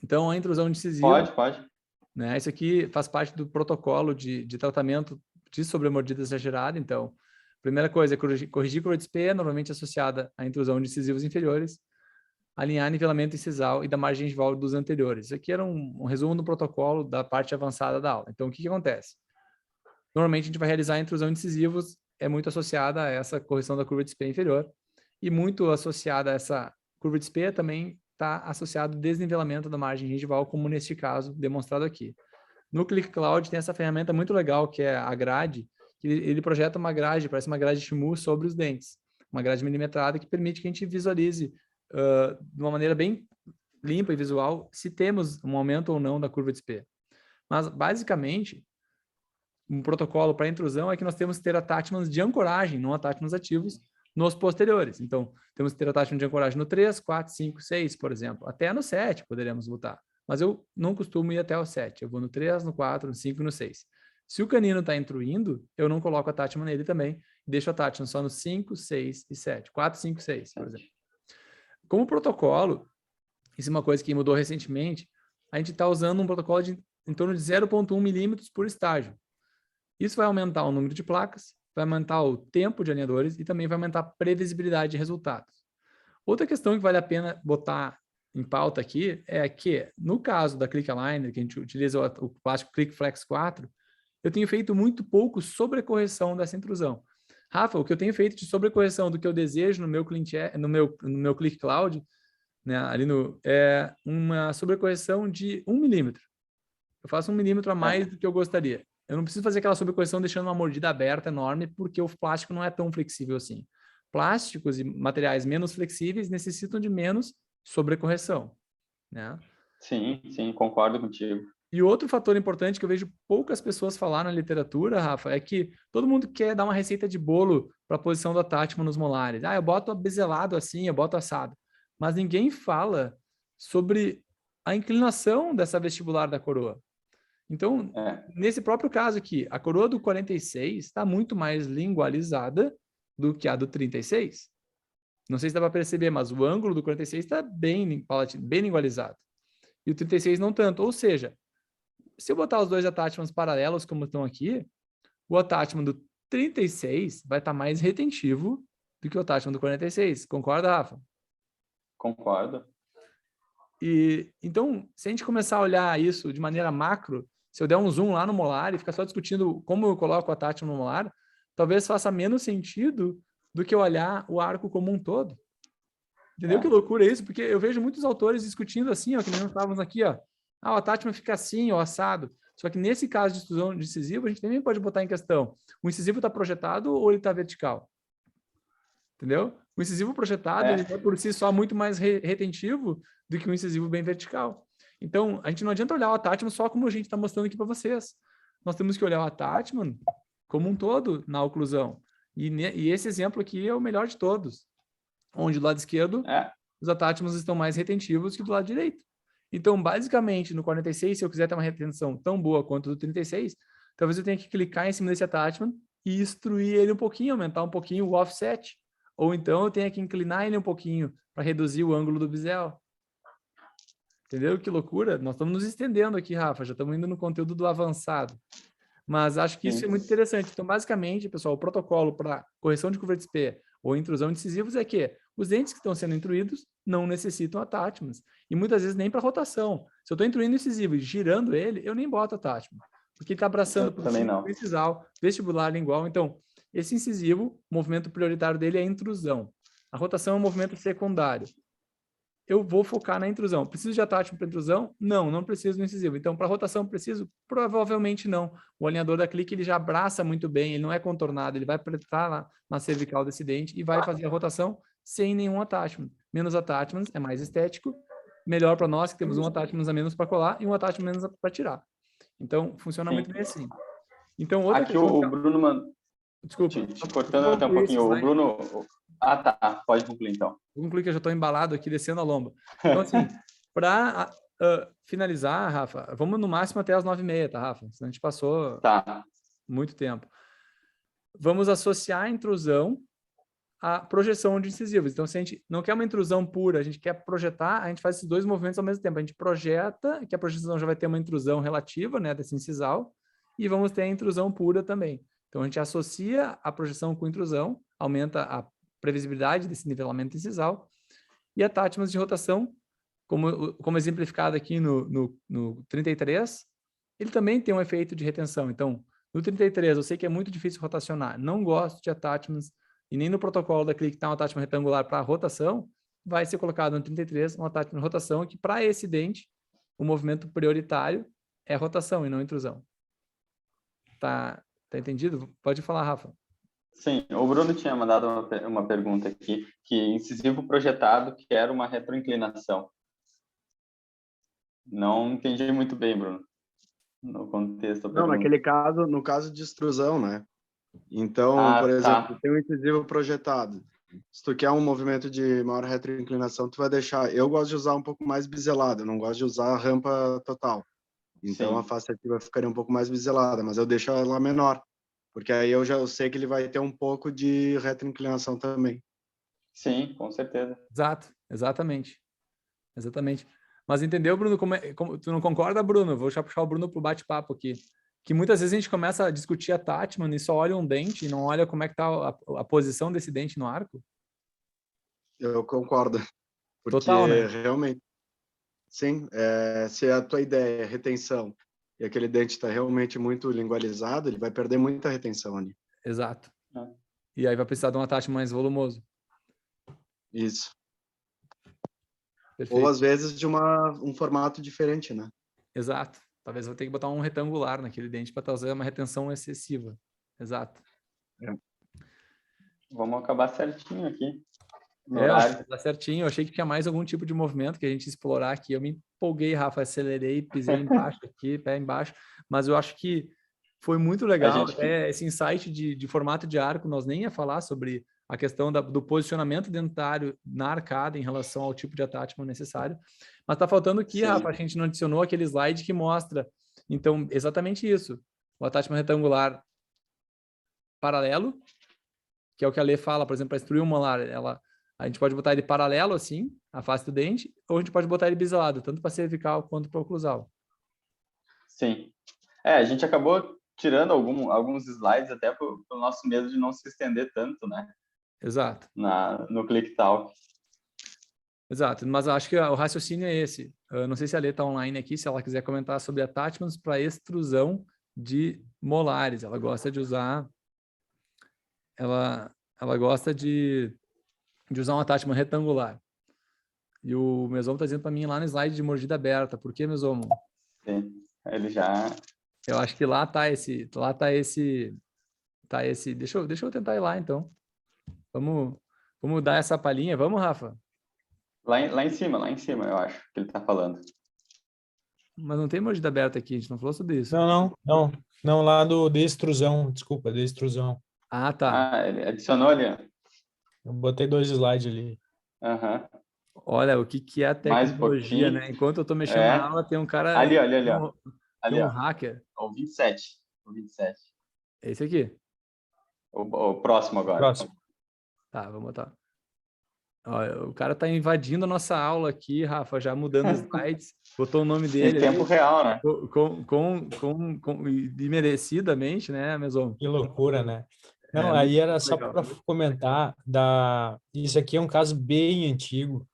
Então, a intrusão decisiva...
Pode.
Né? Isso aqui faz parte do protocolo de tratamento de sobremordida exagerada. Então, a primeira coisa é corrigir curva de SP, normalmente associada à intrusão de incisivos inferiores, alinhar nivelamento incisal e da margem gengival dos anteriores. Isso aqui era um resumo do protocolo da parte avançada da aula. Então, o que acontece? Normalmente, a gente vai realizar a intrusão de incisivos, é muito associada a essa correção da curva de SP inferior, e muito associada a essa curva de SP também está associado ao desnivelamento da margem gengival, como neste caso demonstrado aqui. No Click Cloud tem essa ferramenta muito legal, que é a grade, que ele projeta uma grade, parece uma grade de Shmu sobre os dentes, uma grade milimetrada que permite que a gente visualize de uma maneira bem limpa e visual se temos um aumento ou não da curva de SP. Mas, basicamente, um protocolo para intrusão é que nós temos que ter attachments de ancoragem, não attachments ativos, nos posteriores. Então, temos que ter attachment de ancoragem no 3, 4, 5, 6, por exemplo. Até no 7 poderemos botar. Mas eu não costumo ir até o 7. Eu vou no 3, no 4, no 5 e no 6. Se o canino está intruindo, eu não coloco attachment nele também. Deixo attachment só no 5, 6 e 7. 4, 5, 6, por exemplo. Como protocolo, isso é uma coisa que mudou recentemente, a gente está usando um protocolo de em torno de 0,1 milímetros por estágio. Isso vai aumentar o número de placas, vai aumentar o tempo de alinhadores e também vai aumentar a previsibilidade de resultados. Outra questão que vale a pena botar em pauta aqui é que, no caso da Click Aligner, que a gente utiliza o plástico Click Flex 4, eu tenho feito muito pouco sobrecorreção dessa intrusão. Rafa, o que eu tenho feito de sobrecorreção do que eu desejo no meu Click Cloud, né, ali é uma sobrecorreção de 1 milímetro. Eu faço 1 milímetro a mais do que eu gostaria. Eu não preciso fazer aquela sobrecorreção deixando uma mordida aberta enorme, porque o plástico não é tão flexível assim. Plásticos e materiais menos flexíveis necessitam de menos sobrecorreção, né?
Sim, concordo contigo.
E outro fator importante que eu vejo poucas pessoas falar na literatura, Rafa, é que todo mundo quer dar uma receita de bolo para a posição do attachment nos molares. Eu boto bezelado assim, eu boto assado. Mas ninguém fala sobre a inclinação dessa vestibular da coroa. Então, nesse próprio caso aqui, a coroa do 46 está muito mais lingualizada do que a do 36. Não sei se dá para perceber, mas o ângulo do 46 está bem lingualizado. E o 36 não tanto. Ou seja, se eu botar os dois attachments paralelos como estão aqui, o attachment do 36 vai estar mais retentivo do que o attachment do 46. Concorda, Rafa?
Concordo.
E então, se a gente começar a olhar isso de maneira macro, se eu der um zoom lá no molar e ficar só discutindo como eu coloco o attachment no molar, talvez faça menos sentido do que olhar o arco como um todo. Entendeu que loucura é isso? Porque eu vejo muitos autores discutindo assim, ó, que nós estávamos aqui, ó. O attachment fica assim, ó, assado. Só que nesse caso de extrusão de incisivo, a gente também pode botar em questão, o incisivo está projetado ou ele está vertical? Entendeu? O incisivo projetado, ele é por si só muito mais retentivo do que um incisivo bem vertical. Então, a gente não adianta olhar o attachment só como a gente está mostrando aqui para vocês. Nós temos que olhar o attachment como um todo na oclusão. E esse exemplo aqui é o melhor de todos, onde do lado esquerdo os attachments estão mais retentivos que do lado direito. Então, basicamente, no 46, se eu quiser ter uma retenção tão boa quanto do 36, talvez eu tenha que clicar em cima desse attachment e instruir ele um pouquinho, aumentar um pouquinho o offset. Ou então eu tenho que inclinar ele um pouquinho para reduzir o ângulo do bisel. Entendeu? Que loucura. Nós estamos nos estendendo aqui, Rafa. Já estamos indo no conteúdo do avançado. Mas acho que isso é muito interessante. Então, basicamente, pessoal, o protocolo para correção de curva de XP ou intrusão de incisivos é que os dentes que estão sendo intruídos não necessitam attachments. E muitas vezes nem para rotação. Se eu estou intruindo o incisivo e girando ele, eu nem boto attachment. Porque ele está abraçando para o incisal, vestibular, lingual. Então, esse incisivo, o movimento prioritário dele é a intrusão. A rotação é um movimento secundário. Eu vou focar na intrusão. Preciso de attachment para intrusão? Não, não preciso do incisivo. Então, para rotação, preciso? Provavelmente não. O alinhador da clique, ele já abraça muito bem, ele não é contornado, ele vai apertar lá na cervical desse dente e vai fazer a rotação sem nenhum attachment. Menos attachments é mais estético, melhor para nós que temos um attachment a menos para colar e um attachment a menos para tirar. Então, funciona muito bem assim. Então, outra
aqui o Bruno mandou...
Desculpa.
Te cortando até um pouquinho. O Bruno... tá. Pode concluir, então.
Vou concluir que eu já estou embalado aqui, descendo a lomba. Então, assim, para finalizar, Rafa, vamos no máximo até as 9h30, tá, Rafa? Senão a gente passou muito tempo. Vamos associar a intrusão à projeção de incisivos. Então, se a gente não quer uma intrusão pura, a gente quer projetar, a gente faz esses dois movimentos ao mesmo tempo. A gente projeta, que a projeção já vai ter uma intrusão relativa, né, desse incisal, e vamos ter a intrusão pura também. Então, a gente associa a projeção com intrusão, aumenta a previsibilidade desse nivelamento incisal, e attachments de rotação, como exemplificado aqui no 33, ele também tem um efeito de retenção. Então, no 33, eu sei que é muito difícil rotacionar, não gosto de attachments, e nem no protocolo da clique está um attachment retangular para rotação, vai ser colocado no 33 um attachment de rotação, que para esse dente, o movimento prioritário é rotação e não intrusão. Tá entendido? Pode falar, Rafa.
Sim, o Bruno tinha mandado uma pergunta aqui, que incisivo projetado quer uma retroinclinação. Não entendi muito bem, Bruno, no contexto.
Não, naquele caso, no caso de extrusão, né? Então, por exemplo, tem um incisivo projetado. Se tu quer um movimento de maior retroinclinação, tu vai deixar... Eu gosto de usar um pouco mais biselado, eu não gosto de usar a rampa total. Então, a face ativa ficaria um pouco mais biselada, mas eu deixo ela menor. Porque aí eu sei que ele vai ter um pouco de retroinclinação também.
Sim, com certeza.
Exato, exatamente. Mas entendeu, Bruno? Tu não concorda, Bruno? Vou já puxar o Bruno para o bate-papo aqui. Que muitas vezes a gente começa a discutir attachment e só olha um dente e não olha como é que está a posição desse dente no arco.
Eu concordo. Porque
Total, né?
realmente, sim, se a tua ideia é retenção e aquele dente está realmente muito lingualizado, ele vai perder muita retenção ali.
Exato. E aí vai precisar de um attachment mais volumoso.
Isso.
Perfeito.
Ou às vezes de um formato diferente, né?
Exato. Talvez eu vou ter que botar um retangular naquele dente para trazer uma retenção excessiva. Exato.
Vamos acabar certinho aqui.
Tá certinho. Eu achei que tinha mais algum tipo de movimento que a gente ia explorar aqui. Eu me empolguei, Rafa, acelerei, pisei embaixo aqui, pé embaixo. Mas eu acho que foi muito legal. Esse insight de formato de arco, nós nem ia falar sobre a questão do posicionamento dentário na arcada em relação ao tipo de attachment necessário. Mas está faltando aqui, Rafa, a gente não adicionou aquele slide que mostra, então, exatamente isso. O attachment retangular paralelo, que é o que a Lê fala, por exemplo, para extruir um molar, a gente pode botar ele paralelo, assim, à face do dente, ou a gente pode botar ele biselado, tanto para cervical quanto para oclusal.
Sim. A gente acabou tirando alguns slides até pelo nosso medo de não se estender tanto, né?
Exato.
No Click Talk.
Exato, mas acho que o raciocínio é esse. Eu não sei se a Lê está online aqui, se ela quiser comentar sobre attachments para extrusão de molares. Ela gosta de usar... Ela gosta de usar um attachment retangular. E o Mesomo está dizendo para mim lá no slide de mordida aberta. Por que, Mesomo?
Sim, ele já
Eu acho que deixa eu tentar ir lá, então. Vamos dar essa palhinha. Vamos, Rafa?
Lá em cima, eu acho que ele está falando.
Mas não tem mordida aberta aqui, a gente não falou sobre isso.
Não, lá de extrusão, desculpa, de extrusão.
Ah, tá.
Ah, ele adicionou ali, ó.
Eu botei 2 slides ali.
Aham.
Olha, o que é a
Mais um
tecnologia,
pouquinho.
né? Enquanto eu tô mexendo na
É.
aula, tem um cara,
Ali, ó.
tem
Ali,
um
ó.
hacker.
O 27. O 27.
Esse aqui.
O próximo agora.
Próximo.
Tá, vamos botar. Ó, o cara tá invadindo a nossa aula aqui, Rafa, já mudando os slides. Botou o nome
Em
dele
tempo
ali,
real, né?
e merecidamente, né, Meson?
Que loucura, né? Não,
É,
aí era só
legal.
para comentar isso aqui é um caso bem antigo,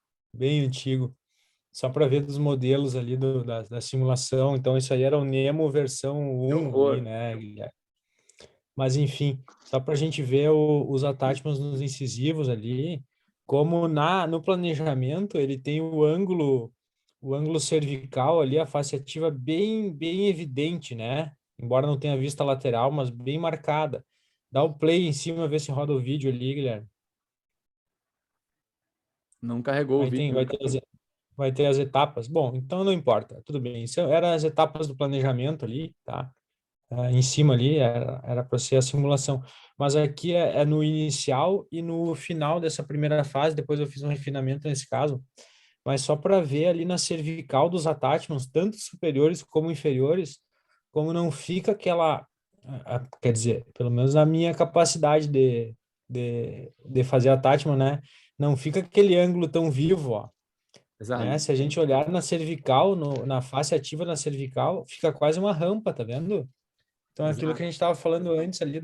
só para ver dos modelos ali da simulação. Então isso aí era o Nemo versão
Que
1 ali,
horror.
né, Guilherme? Mas enfim, só para a gente ver os attachments nos incisivos ali, como no planejamento ele tem o ângulo cervical ali, a face ativa bem evidente, né? Embora não tenha vista lateral, mas bem marcada. Dá o play em cima, ver se roda o vídeo ali, Guilherme.
Não carregou o
Aí
vídeo.
vai ter as etapas. Bom, então não importa, tudo bem. Isso eram as etapas do planejamento ali, tá? Em cima ali era para ser a simulação. Mas aqui é no inicial e no final dessa primeira fase, depois eu fiz um refinamento nesse caso, mas só para ver ali na cervical dos attachments, tanto superiores como inferiores, como não fica aquela, quer dizer, pelo menos a minha capacidade de fazer attachment, né? Não fica aquele ângulo tão vivo, ó.
Exato.
Né? Se a gente olhar na cervical, na face ativa na cervical, fica quase uma rampa, tá vendo? Então, aquilo
Exato.
que a gente estava falando antes ali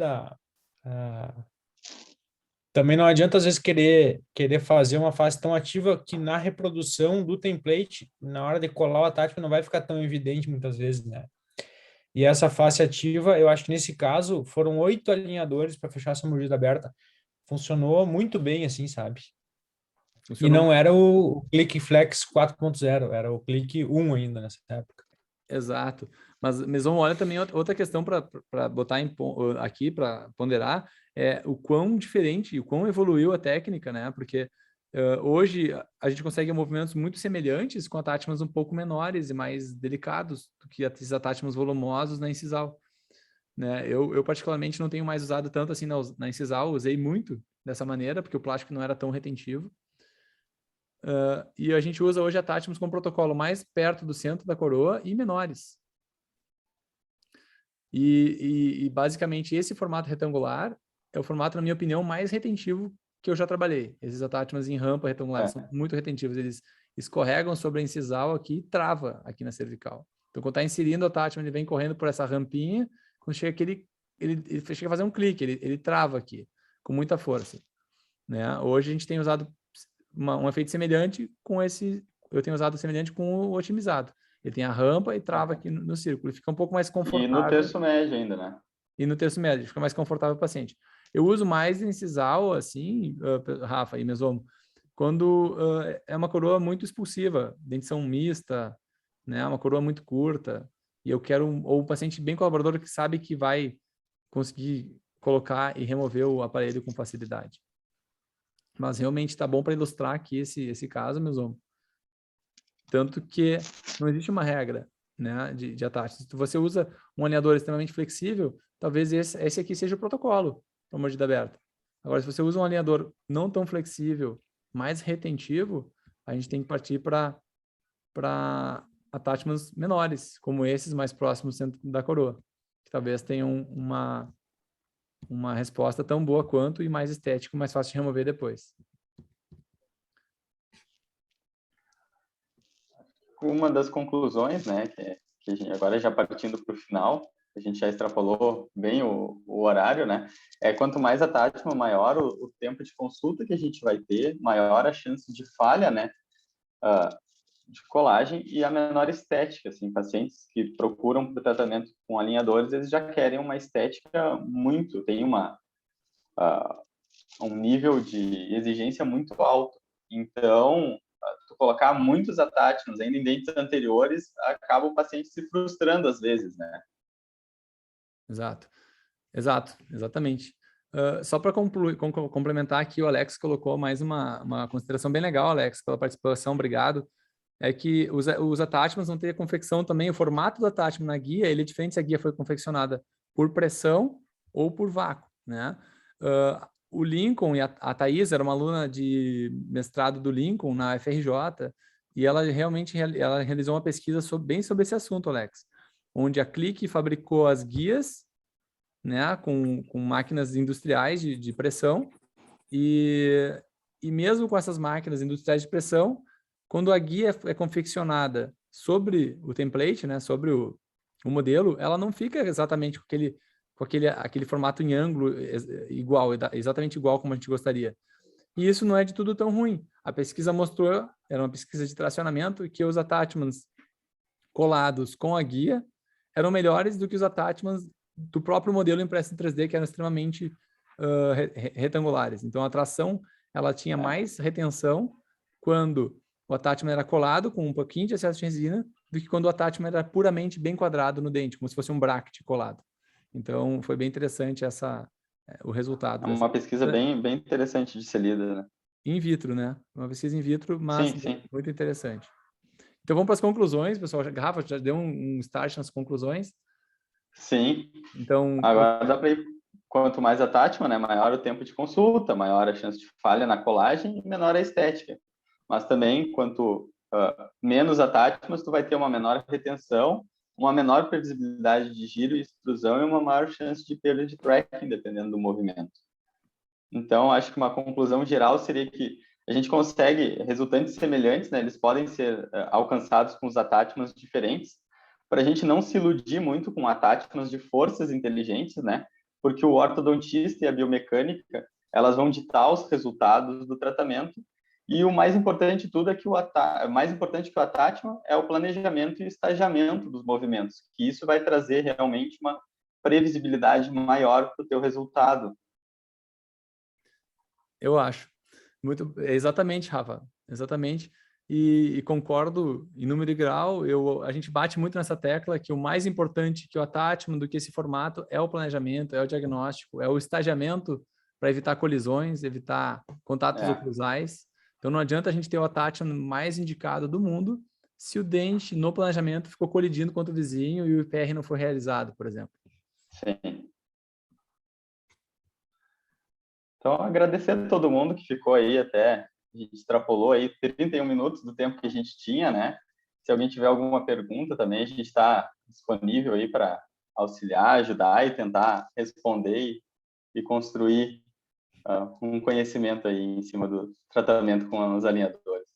também não adianta, às vezes, querer fazer uma face tão ativa que na reprodução do template, na hora de colar o attachment, não vai ficar tão evidente muitas vezes, né? E essa face ativa, eu acho que nesse caso, foram 8 alinhadores para fechar essa mordida aberta. Funcionou muito bem, assim, sabe? E
Funcionou.
não era o Click Flex 4.0, era o Click 1 ainda nessa época.
Exato. Mas Meson, olha também outra questão para botar aqui, para ponderar, é o quão diferente, o quão evoluiu a técnica, né? Porque hoje a gente consegue movimentos muito semelhantes com attachments um pouco menores e mais delicados do que esses attachments volumosos na incisal. Né? Eu particularmente não tenho mais usado tanto assim na incisal, usei muito dessa maneira, porque o plástico não era tão retentivo. E a gente usa hoje attachments com protocolo mais perto do centro da coroa e menores. E basicamente esse formato retangular é o formato, na minha opinião, mais retentivo que eu já trabalhei. Esses attachments em rampa retangular são muito retentivos. Eles escorregam sobre a incisal aqui e trava aqui na cervical. Então, quando está inserindo o attachment, ele vem correndo por essa rampinha. Quando chega aqui, ele chega a fazer um clique, ele trava aqui com muita força. Né? Hoje a gente tem usado um efeito semelhante com esse. Eu tenho usado semelhante com o otimizado. Ele tem a rampa e trava aqui no círculo. Fica um pouco mais confortável.
E no terço médio ainda, né?
E no terço médio, fica mais confortável para o paciente. Eu uso mais incisal, assim, Rafa e Mesomo, quando é uma coroa muito expulsiva, dentição mista, né? Uma coroa muito curta. E eu quero, ou um paciente bem colaborador que sabe que vai conseguir colocar e remover o aparelho com facilidade. Mas realmente está bom para ilustrar aqui esse caso, Mesomo. Tanto que não existe uma regra, né, de attachment. Se você usa um alinhador extremamente flexível, talvez esse aqui seja o protocolo para mordida aberta. Agora, se você usa um alinhador não tão flexível, mais retentivo, a gente tem que partir para attachments menores, como esses mais próximos do centro da coroa, que talvez tenham uma resposta tão boa quanto e mais estético, mais fácil de remover depois.
Uma das conclusões, né, que a gente, agora já partindo para o final, a gente já extrapolou bem o horário, né, quanto mais attachment, maior o tempo de consulta que a gente vai ter, maior a chance de falha, né, de colagem e a menor estética, assim, pacientes que procuram por tratamento com alinhadores, eles já querem uma estética tem um nível de exigência muito alto. Então, tu colocar muitos attachments ainda em dentes anteriores, acaba o paciente se frustrando às vezes, né?
Exatamente. Só para complementar aqui, o Alex colocou mais uma consideração bem legal, Alex, pela participação, obrigado. É que os attachments vão ter confecção também, o formato do attachment na guia, ele é diferente se a guia foi confeccionada por pressão ou por vácuo, né? O Lincoln e a Thaís era uma aluna de mestrado do Lincoln na FRJ, e ela realmente realizou uma pesquisa bem sobre esse assunto, Alex, onde a Clique fabricou as guias, né, com máquinas industriais de pressão, e mesmo com essas máquinas industriais de pressão, quando a guia é confeccionada sobre o template, né, sobre o modelo, ela não fica exatamente com aquele formato em ângulo exatamente igual como a gente gostaria. E isso não é de tudo tão ruim. A pesquisa mostrou, era uma pesquisa de tracionamento, que os attachments colados com a guia eram melhores do que os attachments do próprio modelo impresso em 3D, que eram extremamente retangulares. Então, a tração ela tinha mais retenção quando o attachment era colado com um pouquinho de excesso de resina do que quando o attachment era puramente bem quadrado no dente, como se fosse um bracket colado. Então, foi bem interessante o resultado.
É uma pesquisa bem interessante de ser lida, né?
In vitro, né? Uma pesquisa in vitro, mas
sim.
muito interessante. Então, vamos para as conclusões, pessoal. Rafa, já deu um start nas conclusões?
Sim.
Então,
agora dá para ir, quanto mais attachment, né, maior o tempo de consulta, maior a chance de falha na colagem e menor a estética. Mas também, quanto menos attachments, tu vai ter uma menor retenção, uma menor previsibilidade de giro e extrusão e uma maior chance de perda de tracking, dependendo do movimento. Então, acho que uma conclusão geral seria que a gente consegue resultantes semelhantes, né, eles podem ser alcançados com os attachments diferentes, para a gente não se iludir muito com attachments de forças inteligentes, né, porque o ortodontista e a biomecânica, elas vão ditar os resultados do tratamento. E o mais importante de tudo é que mais importante que o attachment é o planejamento e o estagiamento dos movimentos, que isso vai trazer realmente uma previsibilidade maior para o teu resultado.
Eu acho. Exatamente, Rafa. Exatamente. E concordo em número e grau. A gente bate muito nessa tecla que o mais importante que o attachment do que esse formato é o planejamento, é o diagnóstico, é o estagiamento para evitar colisões, evitar contatos oclusais. Então, não adianta a gente ter o attachment mais indicado do mundo se o dente, no planejamento, ficou colidindo contra o vizinho e o IPR não foi realizado, por exemplo.
Sim. Então, agradecer a todo mundo que ficou aí até, a gente extrapolou aí 31 minutos do tempo que a gente tinha, né? Se alguém tiver alguma pergunta também, a gente está disponível aí para auxiliar, ajudar e tentar responder e construir um conhecimento aí em cima do tratamento com os alinhadores.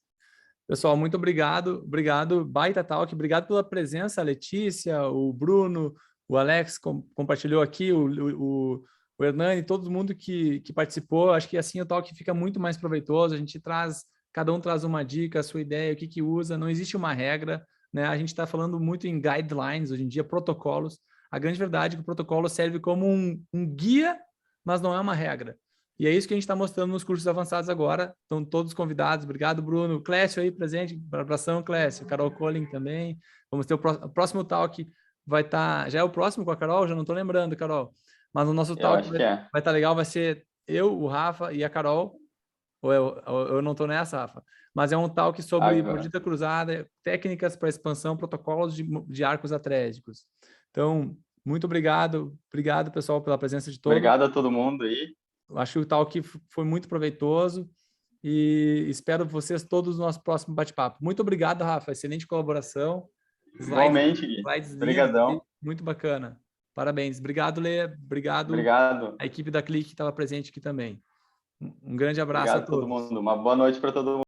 Pessoal, muito obrigado. Obrigado, Baita Talk. Obrigado pela presença, a Letícia, o Bruno, o Alex compartilhou aqui, o Hernani, todo mundo que participou. Acho que assim o Talk fica muito mais proveitoso. A gente cada um traz uma dica, a sua ideia, o que usa. Não existe uma regra, né? A gente está falando muito em guidelines, hoje em dia, protocolos. A grande verdade é que o protocolo serve como um guia, mas não é uma regra. E é isso que a gente está mostrando nos cursos avançados agora. Estão todos convidados. Obrigado, Bruno. Clécio aí presente. Abração, Clécio. Carol Colling também. Vamos ter o próximo talk. Vai estar... Já é o próximo com a Carol? Já não estou lembrando, Carol. Mas o nosso talk vai estar legal. Vai ser eu, o Rafa e a Carol. Ou eu não estou nessa, Rafa. Mas é um talk sobre mordida cruzada, técnicas para expansão, protocolos de arcos atrésicos. Então, muito obrigado. Obrigado, pessoal, pela presença de todos.
Obrigado a todo mundo aí.
Acho que o talk foi muito proveitoso e espero vocês todos no nosso próximo bate-papo. Muito obrigado, Rafa. Excelente colaboração.
Igualmente, Gui. Obrigadão.
Muito bacana. Parabéns. Obrigado, Lê. Obrigado. A equipe da Clique que estava presente aqui também. Um grande abraço a todos.
Obrigado a todo mundo. Uma boa noite para todo mundo.